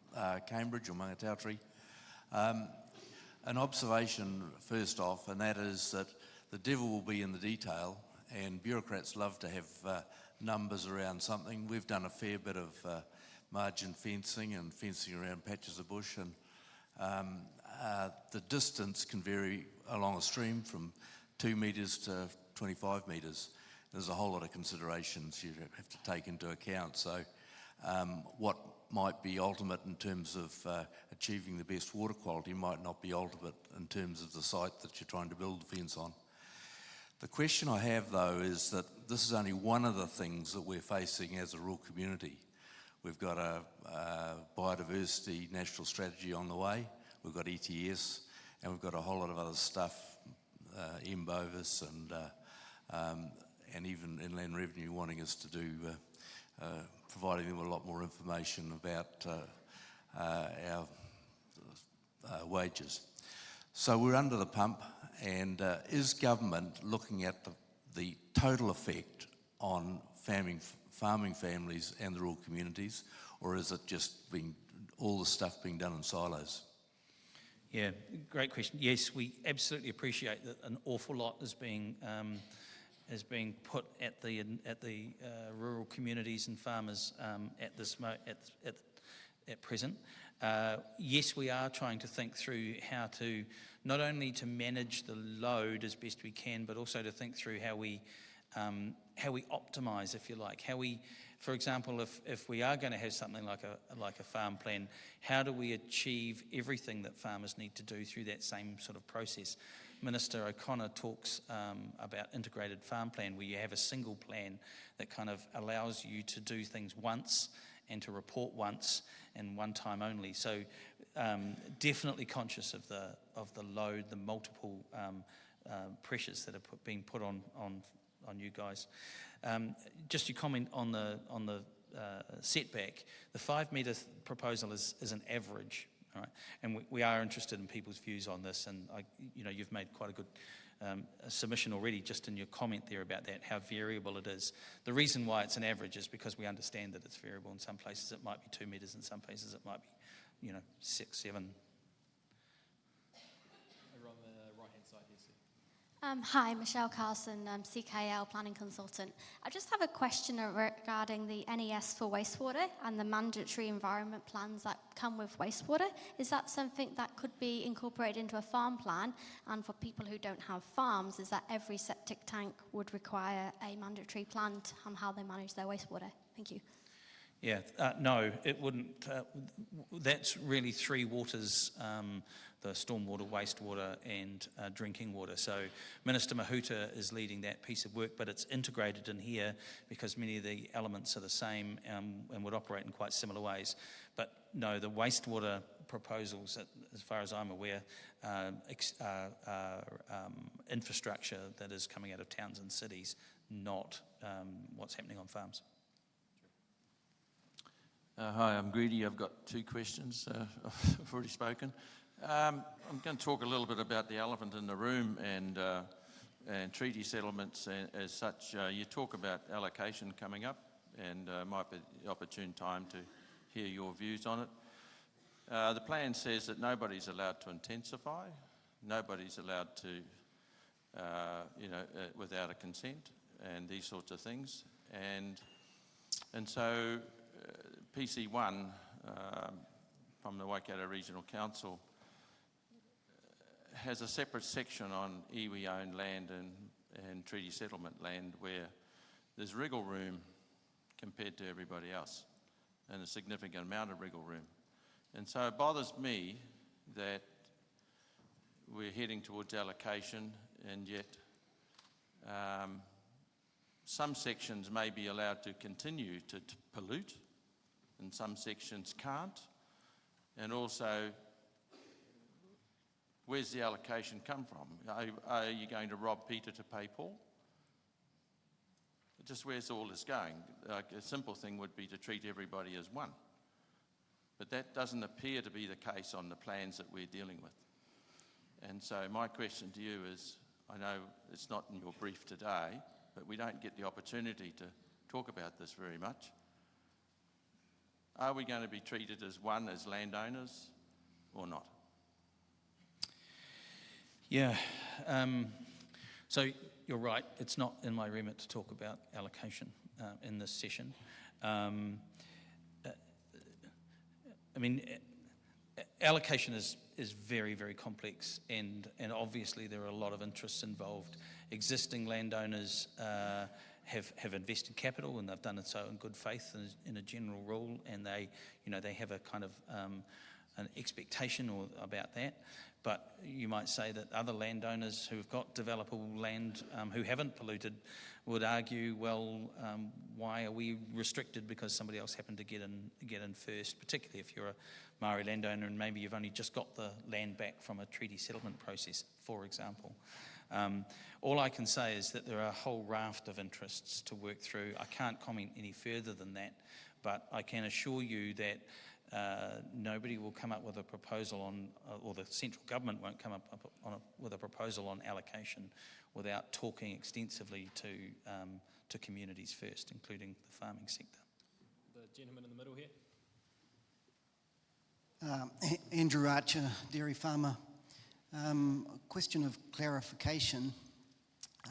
B: Cambridge or Mangatautari. An observation first off, and that is that the devil will be in the detail, and bureaucrats love to have numbers around something. We've done a fair bit of margin fencing and fencing around patches of bush, and the distance can vary along a stream from 2 metres to 25 metres. There's a whole lot of considerations you have to take into account. So what might be ultimate in terms of achieving the best water quality might not be ultimate in terms of the site that you're trying to build the fence on. The question I have, though, is that this is only one of the things that we're facing as a rural community. We've got a biodiversity national strategy on the way, we've got ETS, and we've got a whole lot of other stuff, MBOVIS and even Inland Revenue wanting us to do, providing them with a lot more information about our wages. So we're under the pump, and is government looking at the total effect on farming families and the rural communities, or is it just all the stuff being done in silos?
C: Yeah, great question. Yes, we absolutely appreciate that an awful lot is being put at the rural communities and farmers at present. Yes, we are trying to think through how to not only to manage the load as best we can, but also to think through how we optimise, if you like. How we, for example, if we are going to have something like a farm plan, how do we achieve everything that farmers need to do through that same sort of process? Minister O'Connor talks about integrated farm plan, where you have a single plan that kind of allows you to do things once and to report once and one time only. So definitely conscious of the load, the multiple pressures that are being put on you guys. Just your comment on the setback, the 5 metre proposal is an average. All right. And we are interested in people's views on this, and you've made quite a good submission already just in your comment there about that, how variable it is. The reason why it's an average is because we understand that it's variable. In some places it might be 2 metres, in some places it might be 6, 7.
A: Over on the right-hand side here,
D: Hi, Michelle Carson, CKL Planning Consultant. I just have a question regarding the NES for wastewater and the mandatory environment plans that come with wastewater. Is that something that could be incorporated into a farm plan? And for people who don't have farms, is that every septic tank would require a mandatory plan on how they manage their wastewater? Thank you.
C: Yeah, no, it wouldn't. That's really three waters, the stormwater, wastewater and drinking water. So Minister Mahuta is leading that piece of work, but it's integrated in here because many of the elements are the same and would operate in quite similar ways. But no, the wastewater proposals, as far as I'm aware, infrastructure that is coming out of towns and cities, not what's happening on farms.
E: Hi, I'm Greedy. I've got two questions. I've already spoken. I'm going to talk a little bit about the elephant in the room and treaty settlements as such. You talk about allocation coming up, and might be the opportune time to hear your views on it. The plan says that nobody's allowed to intensify, nobody's allowed to, without a consent, and these sorts of things. And so PC1 from the Waikato Regional Council has a separate section on iwi-owned land and treaty settlement land where there's wriggle room compared to everybody else, and a significant amount of wriggle room. And so it bothers me that we're heading towards allocation, and yet some sections may be allowed to continue to pollute, and some sections can't. And also, where's the allocation come from? Are you going to rob Peter to pay Paul? Just where's all this going? Like, a simple thing would be to treat everybody as one. But that doesn't appear to be the case on the plans that we're dealing with. And so my question to you is, I know it's not in your brief today, but we don't get the opportunity to talk about this very much. Are we going to be treated as one, as landowners, or not?
C: Yeah, so you're right, it's not in my remit to talk about allocation in this session. Allocation is very, very complex, and obviously there are a lot of interests involved. Existing landowners have invested capital, and they've done it so in good faith in a general rule, and they have a kind of an expectation about that. But you might say that other landowners who've got developable land who haven't polluted would argue, well, why are we restricted because somebody else happened to get in first, particularly if you're a Maori landowner and maybe you've only just got the land back from a treaty settlement process, for example. All I can say is that there are a whole raft of interests to work through. I can't comment any further than that, but I can assure you that nobody will come up with a proposal on, or the central government won't come up with a proposal on allocation without talking extensively to communities first, including the farming sector.
A: The gentleman in the middle here.
W: Andrew Archer, dairy farmer. A question of clarification.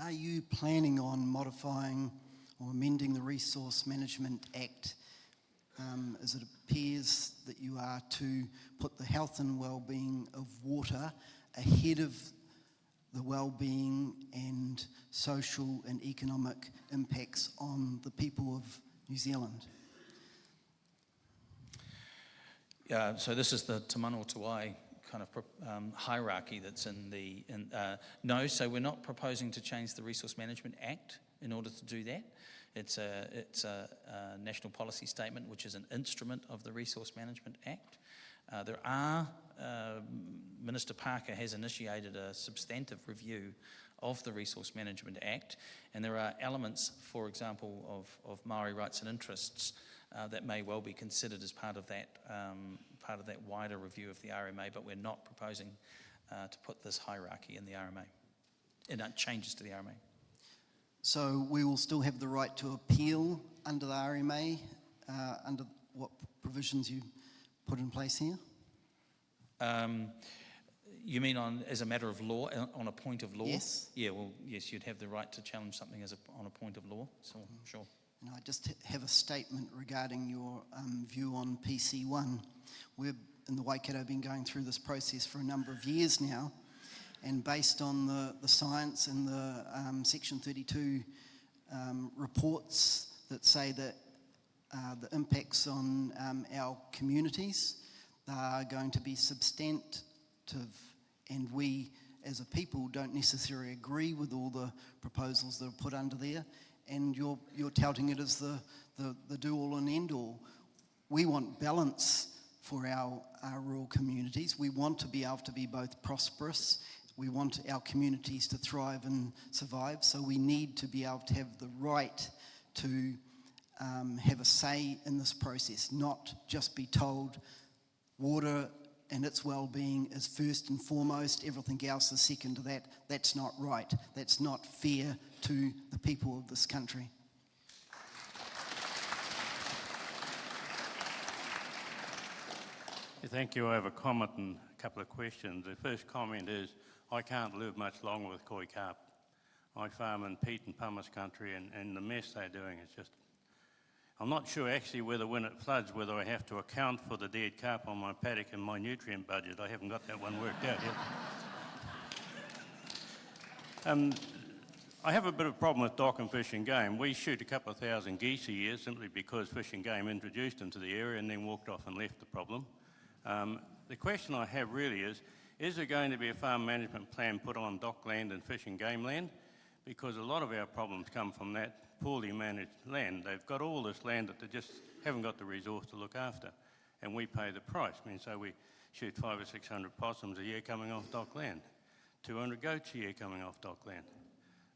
W: Are you planning on modifying or amending the Resource Management Act as it appears that you are to put the health and well-being of water ahead of the well-being and social and economic impacts on the people of New Zealand?
C: So this is the Te Mano Tuai kind of hierarchy that's in the... no, so we're not proposing to change the Resource Management Act in order to do that. It's a national policy statement, which is an instrument of the Resource Management Act. Minister Parker has initiated a substantive review of the Resource Management Act, and there are elements, for example, of Maori rights and interests that may well be considered as part of that wider review of the RMA, but we're not proposing to put this hierarchy in the RMA, and changes to the RMA.
W: So we will still have the right to appeal under the RMA, under what provisions you put in place here?
C: You mean as a matter of law, on a point of law?
W: Yes.
C: Yeah, well, yes, you'd have the right to challenge something on a point of law, so sure.
W: And I just have a statement regarding your view on PC1. We've, in the Waikato, been going through this process for a number of years now, and based on the science and the Section 32 reports that say that the impacts on our communities are going to be substantive, and we as a people don't necessarily agree with all the proposals that are put under there, and you're touting it as the do-all and end-all. We want balance for our rural communities. We want to be able to be both prosperous. We want our communities to thrive and survive, so we need to be able to have the right to have a say in this process, not just be told water and its well-being is first and foremost, everything else is second to that. That's not right. That's not fair to the people of this country.
F: Thank you. I have a comment and a couple of questions. The first comment is, I can't live much longer with koi carp. I farm in peat and pumice country, and the mess they're doing is just... I'm not sure actually whether when it floods, whether I have to account for the dead carp on my paddock and my nutrient budget. I haven't got that one worked out yet. I have a bit of a problem with dock and fish and game. We shoot a couple of thousand geese a year simply because fish and game introduced into the area and then walked off and left the problem. The question I have really is there going to be a farm management plan put on dock land and fish and game land? Because a lot of our problems come from that poorly managed land. They've got all this land that they just haven't got the resource to look after, and we pay the price. I mean, so we shoot 500 or 600 possums a year coming off dock land, 200 goats a year coming off dock land.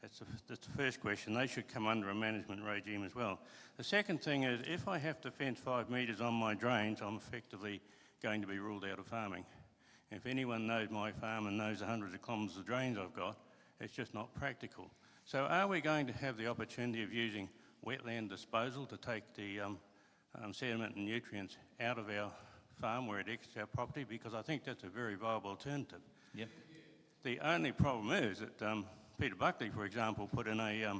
F: That's the first question. They should come under a management regime as well. The second thing is, if I have to fence 5 metres on my drains, I'm effectively going to be ruled out of farming. If anyone knows my farm and knows the hundreds of kilometres of drains I've got, it's just not practical. So are we going to have the opportunity of using wetland disposal to take the sediment and nutrients out of our farm where it exits our property? Because I think that's a very viable alternative.
C: Yep.
F: The only problem is that Peter Buckley, for example, put in a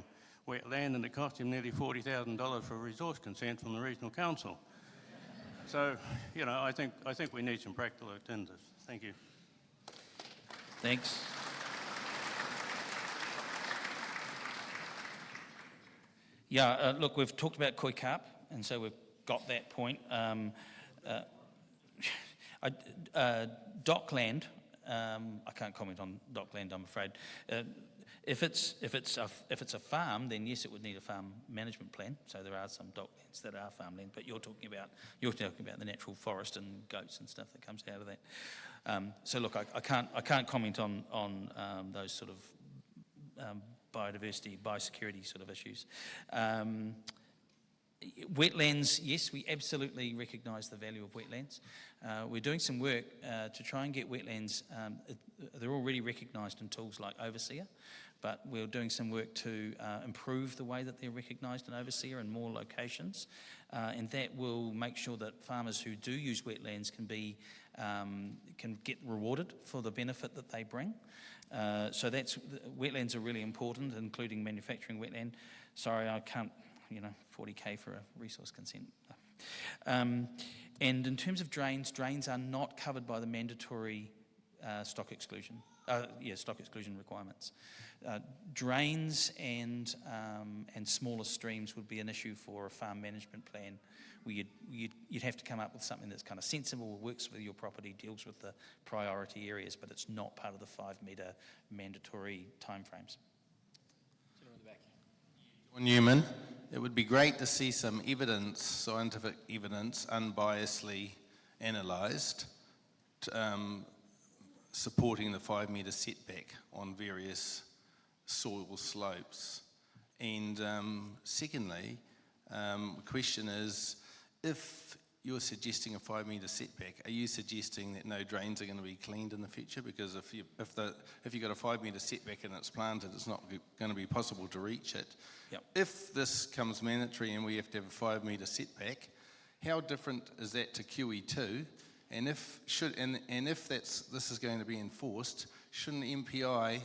F: wetland and it cost him nearly $40,000 for a resource consent from the regional council. So, you know, I think we need some practical alternatives. Thank you.
C: Thanks. Yeah, look, we've talked about koi carp, and so we've got that point. Dockland, I can't comment on dockland, I'm afraid. If it's a farm, then yes, it would need a farm management plan. So there are some docklands that are farmland, but you're talking about the natural forest and goats and stuff that comes out of that. So look, I can't comment on those sort of biodiversity, biosecurity sort of issues. Wetlands, yes, we absolutely recognise the value of wetlands. We're doing some work to try and get wetlands, they're already recognised in tools like Overseer, but we're doing some work to improve the way that they're recognised in Overseer in more locations, and that will make sure that farmers who do use wetlands can get rewarded for the benefit that they bring. So wetlands are really important, including manufacturing wetland. Sorry, I can't, $40K for a resource consent. And in terms of drains are not covered by the mandatory stock exclusion requirements. Drains and smaller streams would be an issue for a farm management plan, where you'd have to come up with something that's kind of sensible, works with your property, deals with the priority areas, but it's not part of the 5 metre mandatory timeframes.
G: John Newman, it would be great to see some evidence, scientific evidence, unbiasedly analysed, supporting the 5 metre setback on various soil slopes. And secondly, the question is, if you're suggesting a 5 metre setback, are you suggesting that no drains are going to be cleaned in the future? Because if you've got a 5 metre setback and it's planted, it's not going to be possible to reach it.
C: Yep.
G: If this comes mandatory and we have to have a 5 metre setback, how different is that to kiwi 2? And if this is going to be enforced, shouldn't MPI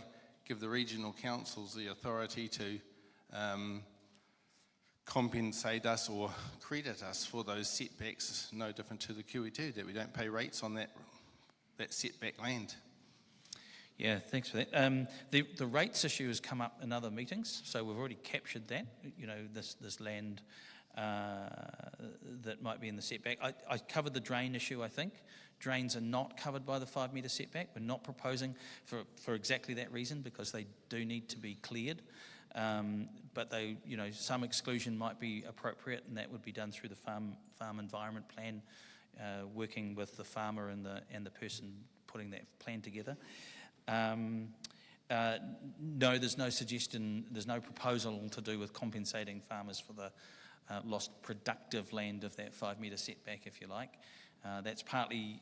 G: give the regional councils the authority to compensate us or credit us for those setbacks, no different to the QE2, that we don't pay rates on that setback land?
C: Yeah, thanks for that. The rates issue has come up in other meetings, so we've already captured that, you know, this land that might be in the setback. I covered the drain issue, I think. Drains are not covered by the 5 metre setback. We're not proposing for exactly that reason, because they do need to be cleared. But they, you know, some exclusion might be appropriate, and that would be done through the farm environment plan, working with the farmer and the person putting that plan together. No, there's no suggestion, there's no proposal to do with compensating farmers for the lost productive land of that 5 metre setback, if you like. That's partly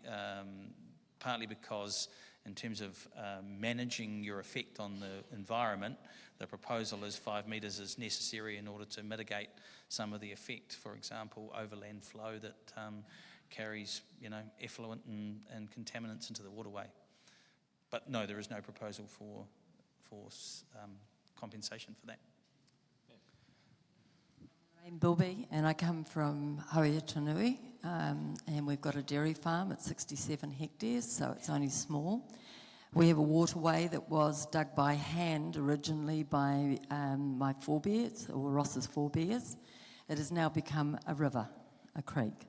C: because in terms of managing your effect on the environment, the proposal is 5 metres is necessary in order to mitigate some of the effect, for example, overland flow that carries, you know, effluent and contaminants into the waterway. But no, there is no proposal for compensation for that.
H: I'm Bilby, and I come from Hauiatanui, and we've got a dairy farm at 67 hectares, so it's only small. We have a waterway that was dug by hand originally by my forebears, or Ross's forebears. It has now become a river, a creek.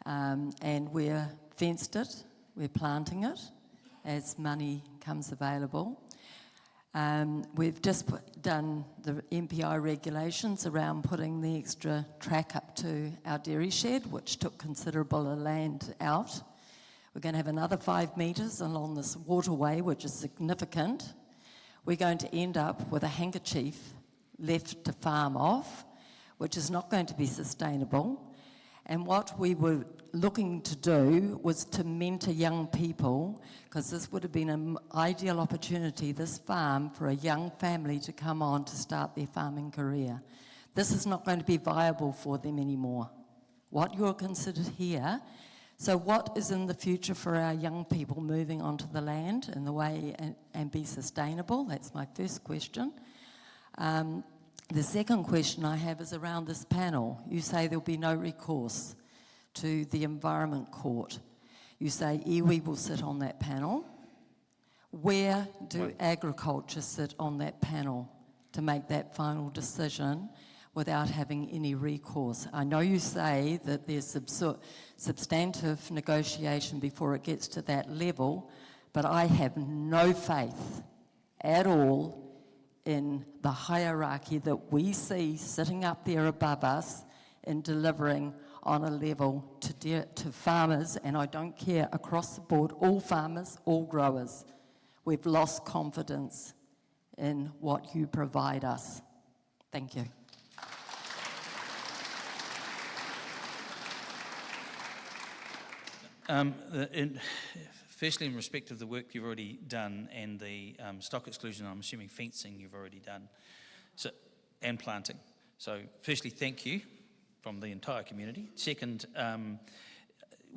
H: And we're fenced it, we're planting it as money comes available. We've just done the MPI regulations around putting the extra track up to our dairy shed, which took considerable land out. We're going to have another 5 metres along this waterway, which is significant. We're going to end up with a handkerchief left to farm off, which is not going to be sustainable. And what we were looking to do was to mentor young people, because this would have been an ideal opportunity, this farm, for a young family to come on to start their farming career. This is not going to be viable for them anymore. What you're considered here, so what is in the future for our young people moving onto the land in the way and be sustainable? That's my first question. The second question I have is around this panel. You say there'll be no recourse to the Environment Court. You say iwi will sit on that panel. Where do agriculture sit on that panel to make that final decision without having any recourse? I know you say that there's substantive negotiation before it gets to that level, but I have no faith at all in the hierarchy that we see sitting up there above us in delivering on a level to farmers, and I don't care, across the board, all farmers, all growers. We've lost confidence in what you provide us. Thank you.
C: Firstly, in respect of the work you've already done and the stock exclusion, I'm assuming fencing you've already done, and planting. So firstly, thank you from the entire community. Second,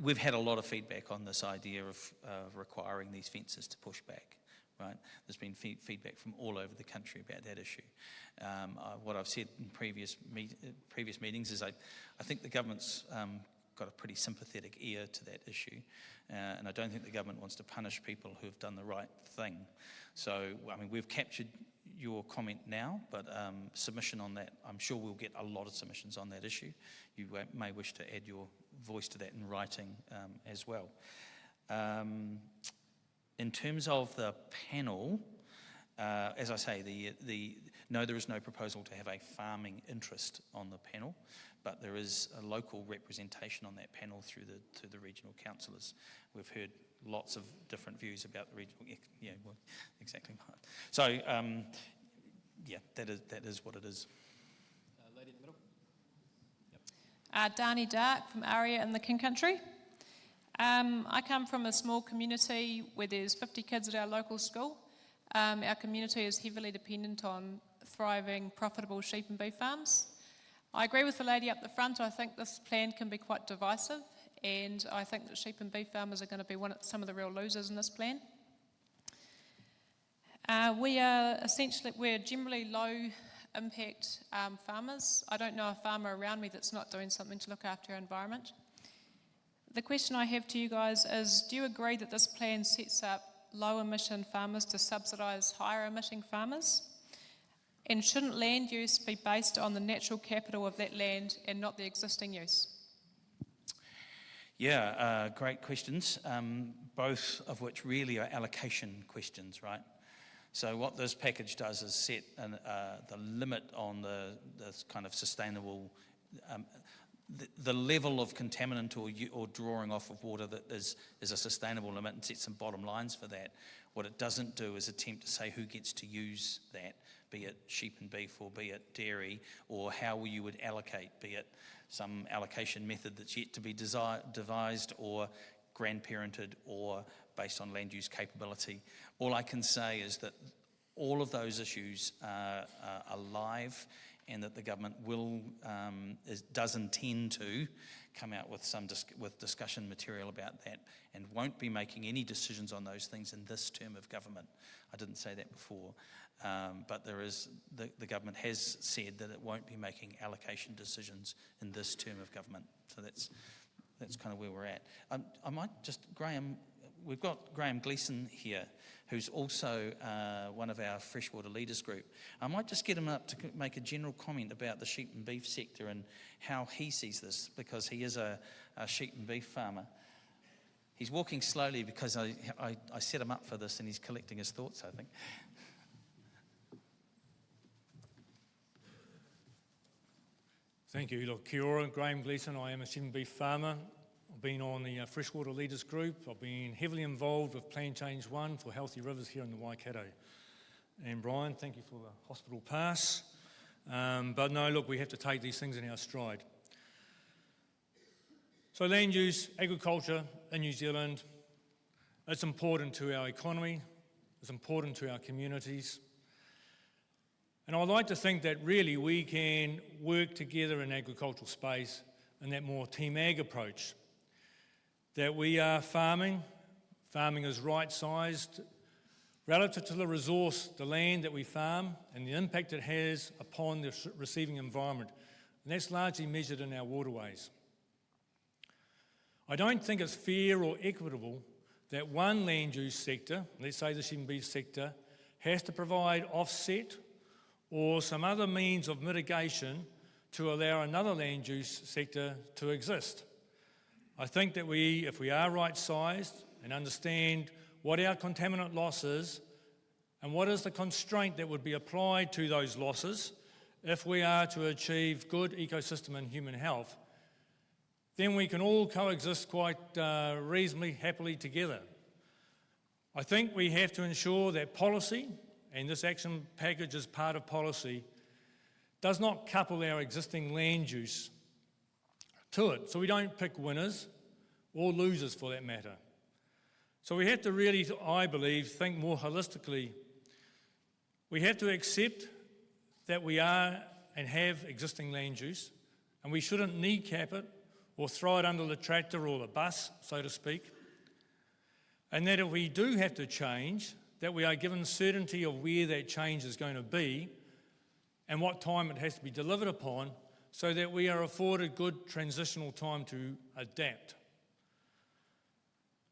C: we've had a lot of feedback on this idea of requiring these fences to push back, right? There's been feedback from all over the country about that issue. What I've said in previous meetings is I think the government's got a pretty sympathetic ear to that issue, and I don't think the government wants to punish people who have done the right thing. So, I mean, we've captured your comment now, but submission on that, I'm sure we'll get a lot of submissions on that issue. You may wish to add your voice to that in writing as well. In terms of the panel, as I say, no, there is no proposal to have a farming interest on the panel, but there is a local representation on that panel through the regional councillors. We've heard lots of different views about the regional, yeah, well, exactly. So, yeah, that is what it is.
A: Lady in the middle.
K: Dani Dark from Aria in the King Country. I come from a small community where there's 50 kids at our local school. Our community is heavily dependent on thriving, profitable sheep and beef farms. I agree with the lady up the front. I think this plan can be quite divisive, and I think that sheep and beef farmers are going to be some of the real losers in this plan. We're generally low impact farmers. I don't know a farmer around me that's not doing something to look after our environment. The question I have to you guys is, do you agree that this plan sets up low emission farmers to subsidise higher emitting farmers? And shouldn't land use be based on the natural capital of that land and not the existing use?
C: Yeah, great questions, both of which really are allocation questions, right? So what this package does is set the limit on the kind of sustainable, the level of contaminant or drawing off of water that is a sustainable limit, and set some bottom lines for that. What it doesn't do is attempt to say who gets to use that, be it sheep and beef or be it dairy, or how you would allocate, be it some allocation method that's yet to be devised or grandparented or based on land use capability. All I can say is that all of those issues are live, and that the government does intend to come out with with discussion material about that, and won't be making any decisions on those things in this term of government. I didn't say that before, but the government has said that it won't be making allocation decisions in this term of government. So that's kind of where we're at. I might just, Graham, we've got Graham Gleeson here, who's also one of our freshwater leaders group. I might just get him up to make a general comment about the sheep and beef sector and how he sees this, because he is a sheep and beef farmer. He's walking slowly because I set him up for this, and he's collecting his thoughts, I think.
L: Thank you. Look, kia ora, Graham Gleeson. I am a sheep and beef farmer. I've been on the Freshwater Leaders Group. I've been heavily involved with Plan Change 1 for healthy rivers here in the Waikato. And Brian, thank you for the hospital pass. But no, look, we have to take these things in our stride. So land use, agriculture in New Zealand, it's important to our economy, it's important to our communities. And I'd like to think that really we can work together in agricultural space in that more team ag approach. That we are farming is right-sized relative to the resource, the land that we farm, and the impact it has upon the receiving environment. And that's largely measured in our waterways. I don't think it's fair or equitable that one land use sector, let's say the sheep and beef sector, has to provide offset or some other means of mitigation to allow another land use sector to exist. I think that if we are right-sized and understand what our contaminant loss is and what is the constraint that would be applied to those losses if we are to achieve good ecosystem and human health, then we can all coexist quite reasonably happily together. I think we have to ensure that policy, and this action package is part of policy, does not couple our existing land use to it. So we don't pick winners or losers for that matter. So we have to really, I believe, think more holistically. We have to accept that we are and have existing land use, and we shouldn't kneecap it or throw it under the tractor or the bus, so to speak. And that if we do have to change, that we are given certainty of where that change is going to be and what time it has to be delivered upon, so that we are afforded good transitional time to adapt.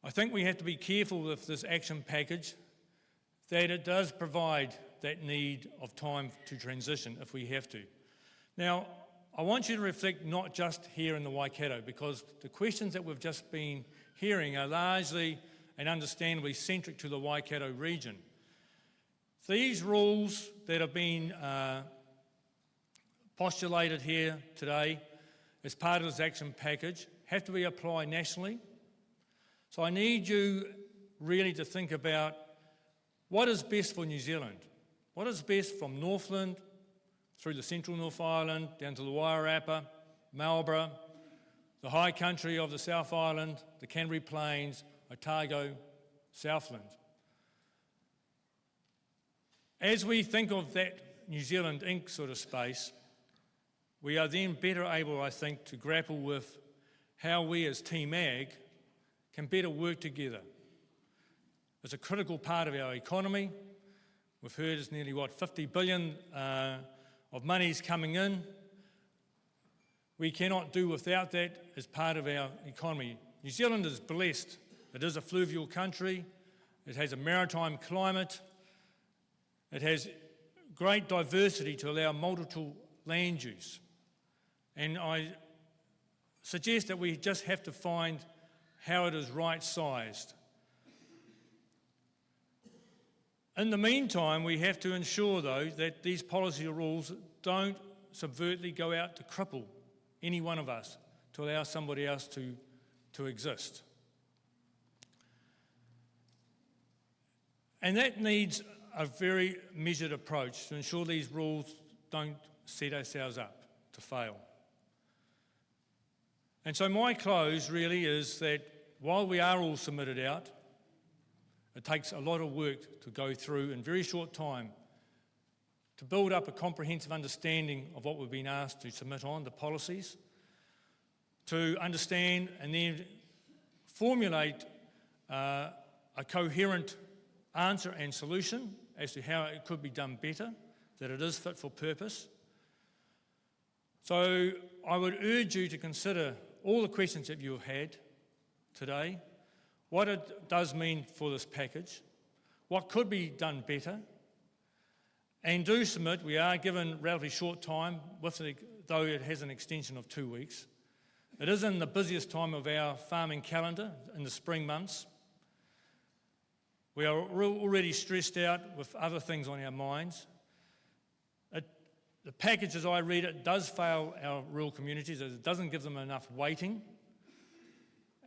L: I think we have to be careful with this action package that it does provide that need of time to transition if we have to. Now, I want you to reflect not just here in the Waikato, because the questions that we've just been hearing are largely and understandably centric to the Waikato region. These rules that have been postulated here today as part of this action package have to be applied nationally. So I need you really to think about what is best for New Zealand. What is best from Northland through the central North Island, down to the Wairarapa, Marlborough, the high country of the South Island, the Canterbury Plains, Otago, Southland. As we think of that New Zealand Inc. sort of space, we are then better able, I think, to grapple with how we as Team Ag can better work together. It's a critical part of our economy. We've heard it's nearly, 50 billion of money's coming in. We cannot do without that as part of our economy. New Zealand is blessed. It is a fluvial country. It has a maritime climate. It has great diversity to allow multiple land use. And I suggest that we just have to find how it is right-sized. In the meantime, we have to ensure, though, that these policy rules don't subvertly go out to cripple any one of us, to allow somebody else to exist. And that needs a very measured approach to ensure these rules don't set ourselves up to fail. And so my close really is that while we are all submitted out, it takes a lot of work to go through in very short time to build up a comprehensive understanding of what we've been asked to submit on, the policies, to understand and then formulate a coherent answer and solution as to how it could be done better, that it is fit for purpose. So I would urge you to consider all the questions that you've had today, what it does mean for this package, what could be done better, and do submit. We are given relatively short time, though it has an extension of 2 weeks. It is in the busiest time of our farming calendar, in the spring months. We are already stressed out with other things on our minds. The package, as I read it, does fail our rural communities, as it doesn't give them enough weighting.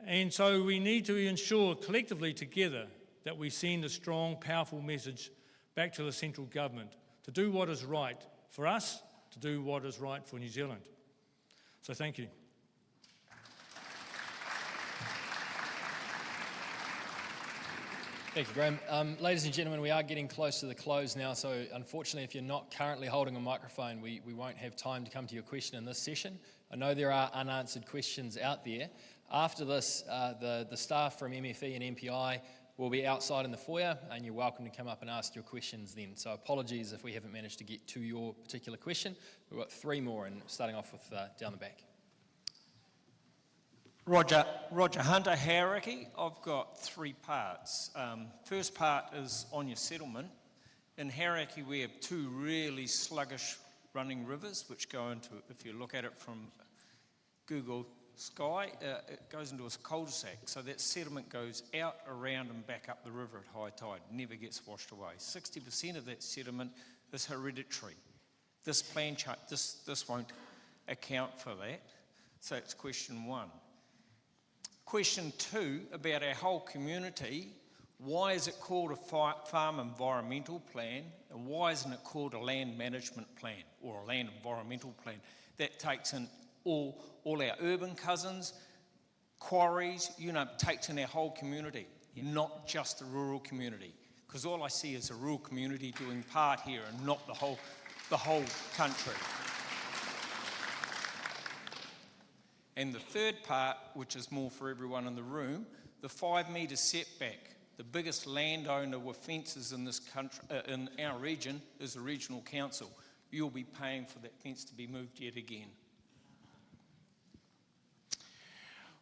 L: And so we need to ensure collectively together that we send a strong, powerful message back to the central government to do what is right for us, to do what is right for New Zealand. So thank you.
A: Thank you, Graham. Ladies and gentlemen, we are getting close to the close now, so unfortunately, if you're not currently holding a microphone, we won't have time to come to your question in this session. I know there are unanswered questions out there. After this, the staff from MFE and MPI will be outside in the foyer, and you're welcome to come up and ask your questions then. So apologies if we haven't managed to get to your particular question. We've got 3 more, and starting off with down the back.
I: Roger Hunter, Hauraki. I've got 3 parts. First part is on your settlement. In Hauraki, we have 2 really sluggish running rivers, which go into, if you look at it from Google Sky, it goes into a cul-de-sac. So that sediment goes out, around and back up the river at high tide, never gets washed away. 60% of that sediment is hereditary. This plan chart, this won't account for that. So it's question 1. Question 2, about our whole community, why is it called a farm environmental plan, and why isn't it called a land management plan or a land environmental plan? That takes in all our urban cousins, quarries, takes in our whole community, not just the rural community. Because all I see is a rural community doing part here and not the whole country. And the third part, which is more for everyone in the room, the 5-metre setback. The biggest landowner with fences in this country, in our region, is the regional council. You'll be paying for that fence to be moved yet again.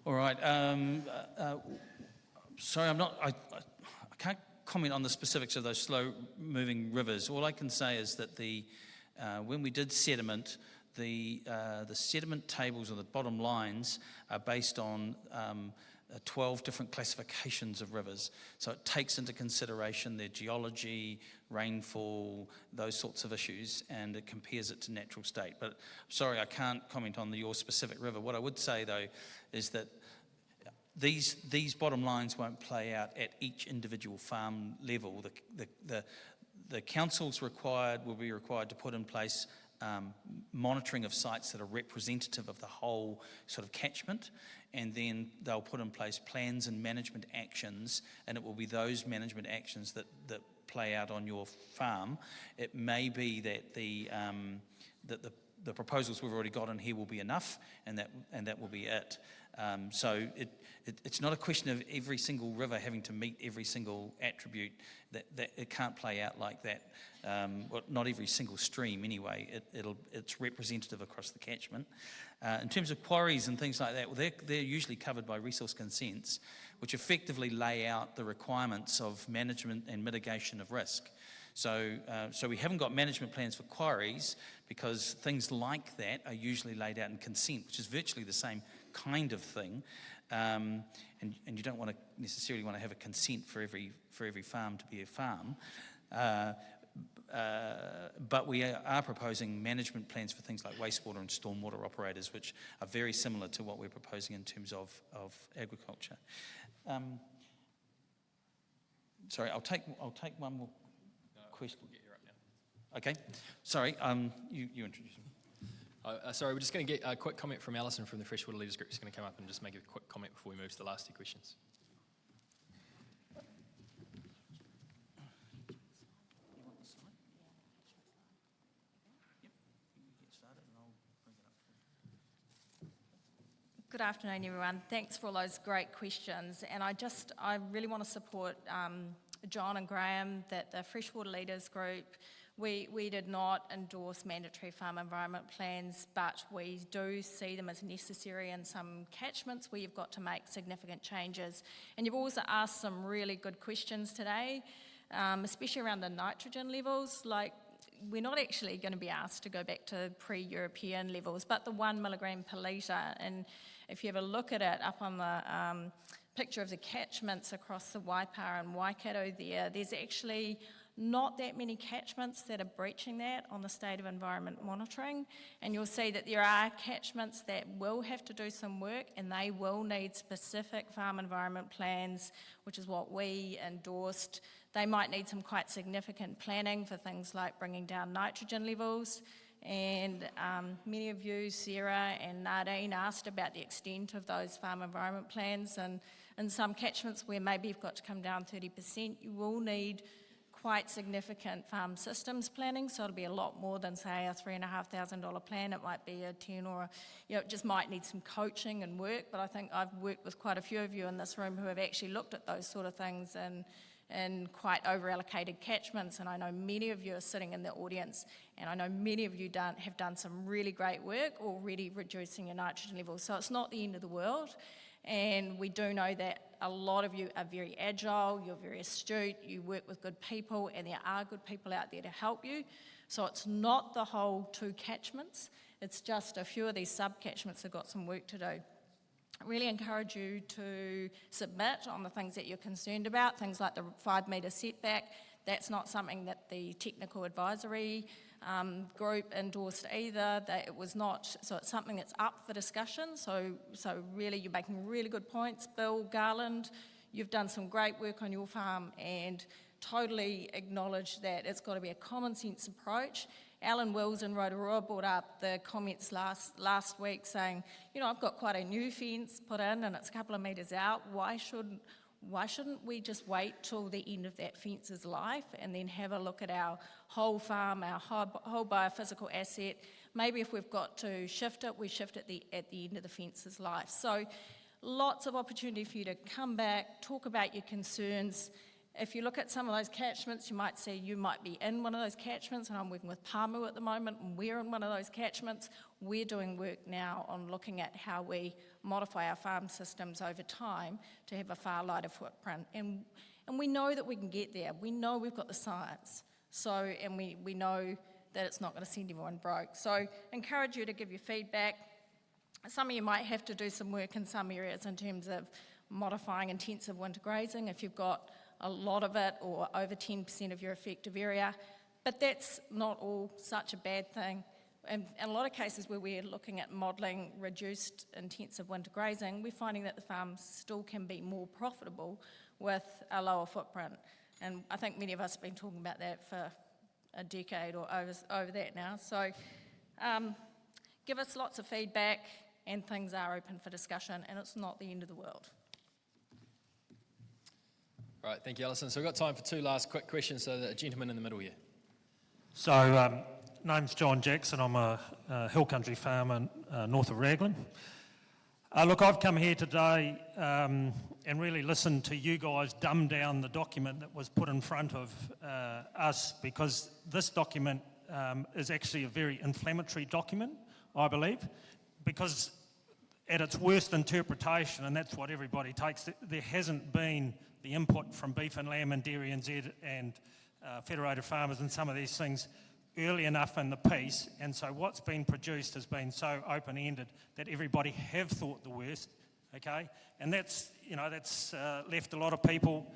C: All right. Sorry, I can't comment on the specifics of those slow-moving rivers. All I can say is that when we did sediment, the sediment tables or the bottom lines are based on 12 different classifications of rivers. So it takes into consideration their geology, rainfall, those sorts of issues, and it compares it to natural state. But sorry, I can't comment on your specific river. What I would say, though, is that these bottom lines won't play out at each individual farm level. The councils will be required to put in place monitoring of sites that are representative of the whole sort of catchment, and then they'll put in place plans and management actions, and it will be those management actions that play out on your farm. It may be that the the proposals we've already got in here will be enough, and that will be it. So it's not a question of every single river having to meet every single attribute. That it can't play out like that. Well, not every single stream anyway. It's representative across the catchment. In terms of quarries and things like that, well, they're usually covered by resource consents, which effectively lay out the requirements of management and mitigation of risk. So we haven't got management plans for quarries because things like that are usually laid out in consent, which is virtually the same kind of thing. And you don't necessarily want to have a consent for every farm to be a farm. But we are proposing management plans for things like wastewater and stormwater operators, which are very similar to what we're proposing in terms of agriculture. Sorry, I'll take one more question.
A: We'll get you up now.
C: Okay. Sorry, you introduce me.
A: Sorry, we're just going to get a quick comment from Alison from the Freshwater Leaders Group. She's going to come up and just make a quick comment before we move to the last two questions.
M: Good afternoon, everyone. Thanks for all those great questions. And I really want to support John and Graham that the Freshwater Leaders Group, we did not endorse mandatory farm environment plans, but we do see them as necessary in some catchments where you've got to make significant changes. And you've also asked some really good questions today, especially around the nitrogen levels. Like, we're not actually going to be asked to go back to pre-European levels, but the 1 milligram per litre. And if you have a look at it up on the picture of the catchments across the Waipa and Waikato there's actually not that many catchments that are breaching that on the state of environment monitoring. And you'll see that there are catchments that will have to do some work, and they will need specific farm environment plans, which is what we endorsed. They might need some quite significant planning for things like bringing down nitrogen levels. And many of you, Sarah and Nardine, asked about the extent of those farm environment plans. And in some catchments where maybe you've got to come down 30%, you will need quite significant farm systems planning. So it'll be a lot more than, say, a $3,500 plan. It might be a 10 or, it just might need some coaching and work. But I think I've worked with quite a few of you in this room who have actually looked at those sort of things and quite over-allocated catchments, and I know many of you are sitting in the audience, and I know many of you have done some really great work already reducing your nitrogen levels. So it's not the end of the world, and we do know that a lot of you are very agile, you're very astute, you work with good people, and there are good people out there to help you. So it's not the whole 2 catchments, it's just a few of these sub-catchments have got some work to do. I really encourage you to submit on the things that you're concerned about, things like the 5 metre setback. That's not something that the technical advisory group endorsed either. It was not, so it's something that's up for discussion. So really, you're making really good points. Bill Garland, you've done some great work on your farm and totally acknowledge that it's got to be a common sense approach. Alan Wills in Rotorua brought up the comments last week saying, I've got quite a new fence put in and it's a couple of metres out. Why shouldn't we just wait till the end of that fence's life and then have a look at our whole farm, our whole biophysical asset? Maybe if we've got to shift it, we shift it at the end of the fence's life. So lots of opportunity for you to come back, talk about your concerns. If you look at some of those catchments, you might see you might be in one of those catchments, and I'm working with Pamu at the moment, and we're in one of those catchments. We're doing work now on looking at how we modify our farm systems over time to have a far lighter footprint. And we know that we can get there. We know we've got the science. And we know that it's not going to send everyone broke. So encourage you to give your feedback. Some of you might have to do some work in some areas in terms of modifying intensive winter grazing if you've got a lot of it or over 10% of your effective area, but that's not all such a bad thing. And in a lot of cases where we're looking at modelling reduced intensive winter grazing, we're finding that the farms still can be more profitable with a lower footprint. And I think many of us have been talking about that for a decade or over that now. So give us lots of feedback, and things are open for discussion, and it's not the end of the world.
A: All right, thank you, Alison. So we've got time for 2 last quick questions. So the gentleman in the middle here.
N: So name's John Jackson. I'm a hill country farmer north of Raglan. Look, I've come here today and really listened to you guys dumb down the document that was put in front of us, because this document is actually a very inflammatory document, I believe, because at its worst interpretation, and that's what everybody takes, there hasn't been the input from Beef and Lamb and Dairy NZ and Federated Farmers and some of these things early enough in the piece, and so what's been produced has been so open-ended that everybody have thought the worst, okay? And that's, that's left a lot of people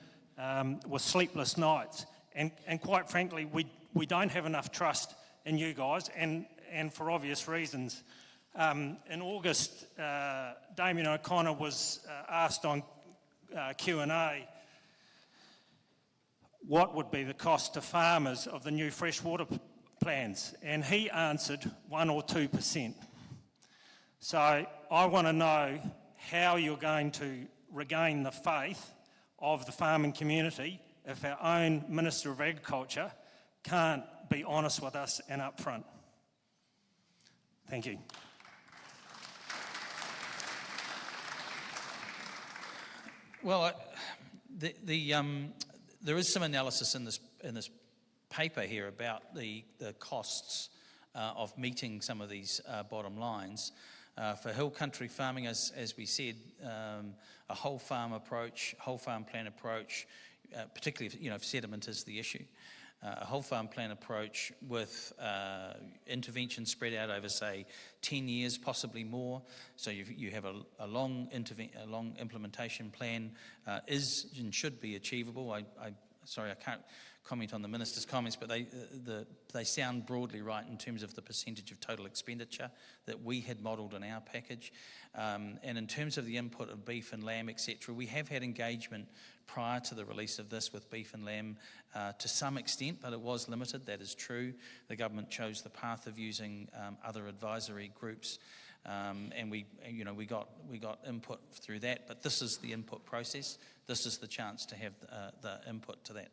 N: with sleepless nights. And quite frankly, we don't have enough trust in you guys, and for obvious reasons. In August, Damien O'Connor was asked on Q&A what would be the cost to farmers of the new freshwater plans, and he answered 1 or 2%. So I want to know how you're going to regain the faith of the farming community if our own Minister of Agriculture can't be honest with us and upfront. Thank you.
C: Well, there is some analysis in this paper here about the costs of meeting some of these bottom lines. For hill country farming, as we said, a whole farm approach, whole farm plan approach, particularly if sediment is the issue. A whole farm plan approach with intervention spread out over, say, 10 years, possibly more. So you have a long implementation plan is and should be achievable. Sorry, I can't comment on the Minister's comments, but they sound broadly right in terms of the percentage of total expenditure that we had modelled in our package. And in terms of the input of beef and lamb, etc., we have had engagement prior to the release of this with beef and lamb to some extent, but it was limited, that is true. The government chose the path of using other advisory groups, and we got input through that, but this is the input process. This is the chance to have the input to that,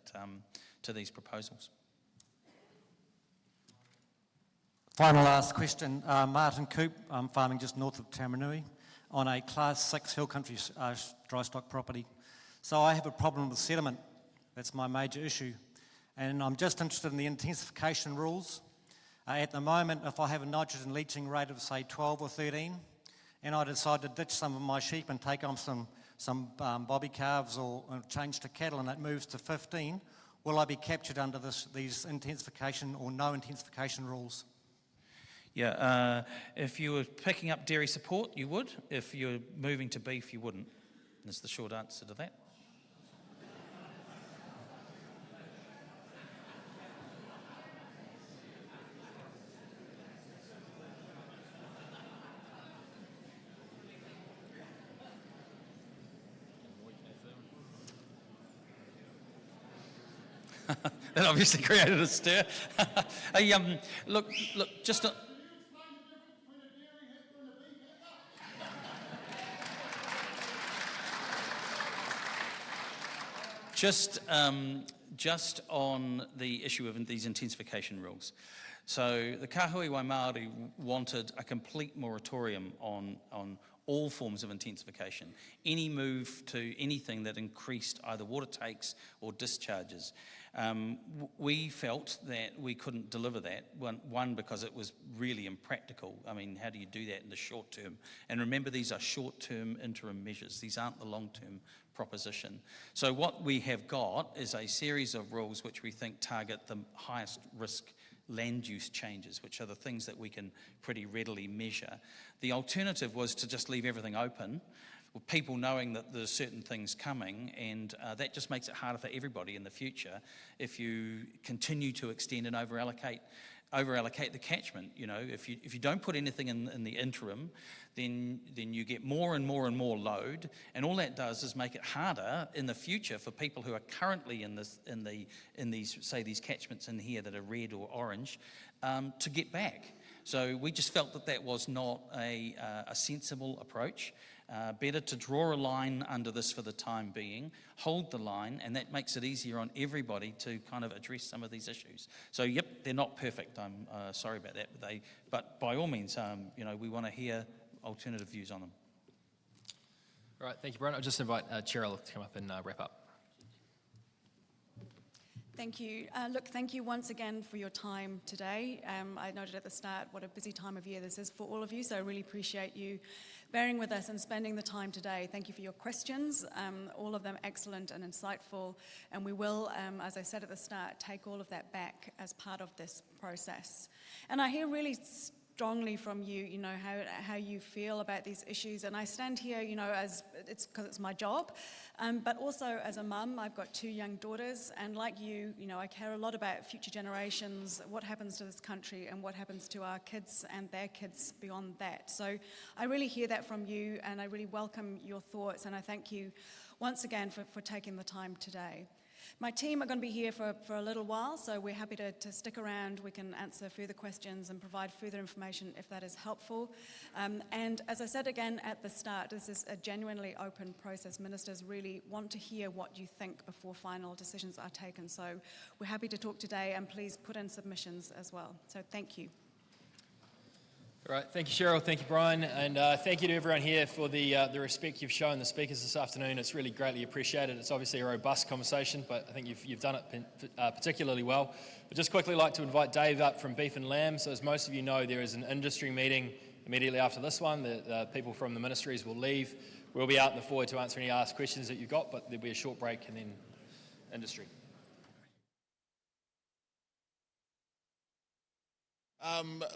C: to these proposals.
O: Final last question. Martin Coop, I'm farming just north of Tamanui on a Class 6 hill country dry stock property. So I have a problem with sediment. That's my major issue. And I'm just interested in the intensification rules. At the moment, if I have a nitrogen leaching rate of, say, 12 or 13, and I decide to ditch some of my sheep and take on some bobby calves or change to cattle, and it moves to 15, will I be captured under these intensification or no intensification rules?
C: Yeah, if you were picking up dairy support, you would. If you're moving to beef, you wouldn't. That's the short answer to that. That obviously created a stir. Look, just... Just on the issue of these intensification rules. So the Kahui Waimāori wanted a complete moratorium on all forms of intensification, any move to anything that increased either water takes or discharges. We felt that we couldn't deliver that, one, because it was really impractical. I mean, how do you do that in the short term? And remember, these are short-term interim measures. These aren't the long-term proposition. So what we have got is a series of rules which we think target the highest risk land use changes, which are the things that we can pretty readily measure. The alternative was to just leave everything open, with people knowing that there's certain things coming, and that just makes it harder for everybody in the future if you continue to extend and over-allocate the catchment. If you don't put anything in the interim, then you get more and more and more load, and all that does is make it harder in the future for people who are currently in these catchments in here that are red or orange to get back. So we just felt that was not a sensible approach. Better to draw a line under this for the time being, hold the line, and that makes it easier on everybody to kind of address some of these issues. So, yep, they're not perfect. I'm sorry about that, but by all means, we want to hear alternative views on them.
A: All right, thank you, Brian. I'll just invite Cheryl to come up and wrap up.
J: Thank you. Look, thank you once again for your time today. I noted at the start what a busy time of year this is for all of you, so I really appreciate you bearing with us and spending the time today. Thank you for your questions, all of them excellent and insightful, and we will, as I said at the start, take all of that back as part of this process. And I hear really strongly from you, how you feel about these issues. And I stand here, because it's my job, but also as a mum. I've got 2 young daughters, and like you, I care a lot about future generations, what happens to this country and what happens to our kids and their kids beyond that. So I really hear that from you, and I really welcome your thoughts, and I thank you once again for taking the time today. My team are going to be here for a little while, so we're happy to stick around. We can answer further questions and provide further information if that is helpful. And as I said again at the start, this is a genuinely open process. Ministers really want to hear what you think before final decisions are taken. So we're happy to talk today, and please put in submissions as well. So thank you.
A: All right, thank you, Cheryl. Thank you, Brian, and thank you to everyone here for the respect you've shown the speakers this afternoon. It's really greatly appreciated. It's obviously a robust conversation, but I think you've done it particularly well. I'd just quickly like to invite Dave up from Beef and Lamb. So as most of you know, there is an industry meeting immediately after this one. The people from the ministries will leave. We'll be out in the foyer to answer any asked questions that you've got, but there'll be a short break and then industry.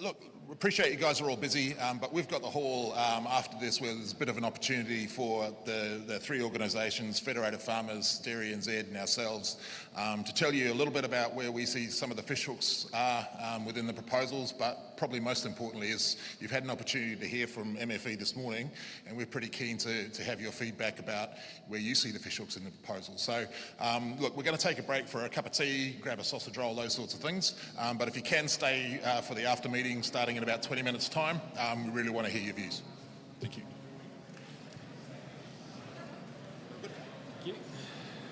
P: Look, we appreciate you guys are all busy, but we've got the hall after this where there's a bit of an opportunity for the 3 organisations, Federated Farmers, Dairy NZ and ourselves, to tell you a little bit about where we see some of the fishhooks are within the proposals, but probably most importantly is you've had an opportunity to hear from MFE this morning, and we're pretty keen to have your feedback about where you see the fishhooks in the proposal. So look, we're going to take a break for a cup of tea, grab a sausage roll, those sorts of things, but if you can stay for the after meeting starting in about 20 minutes time, we really want to hear your views. Thank you.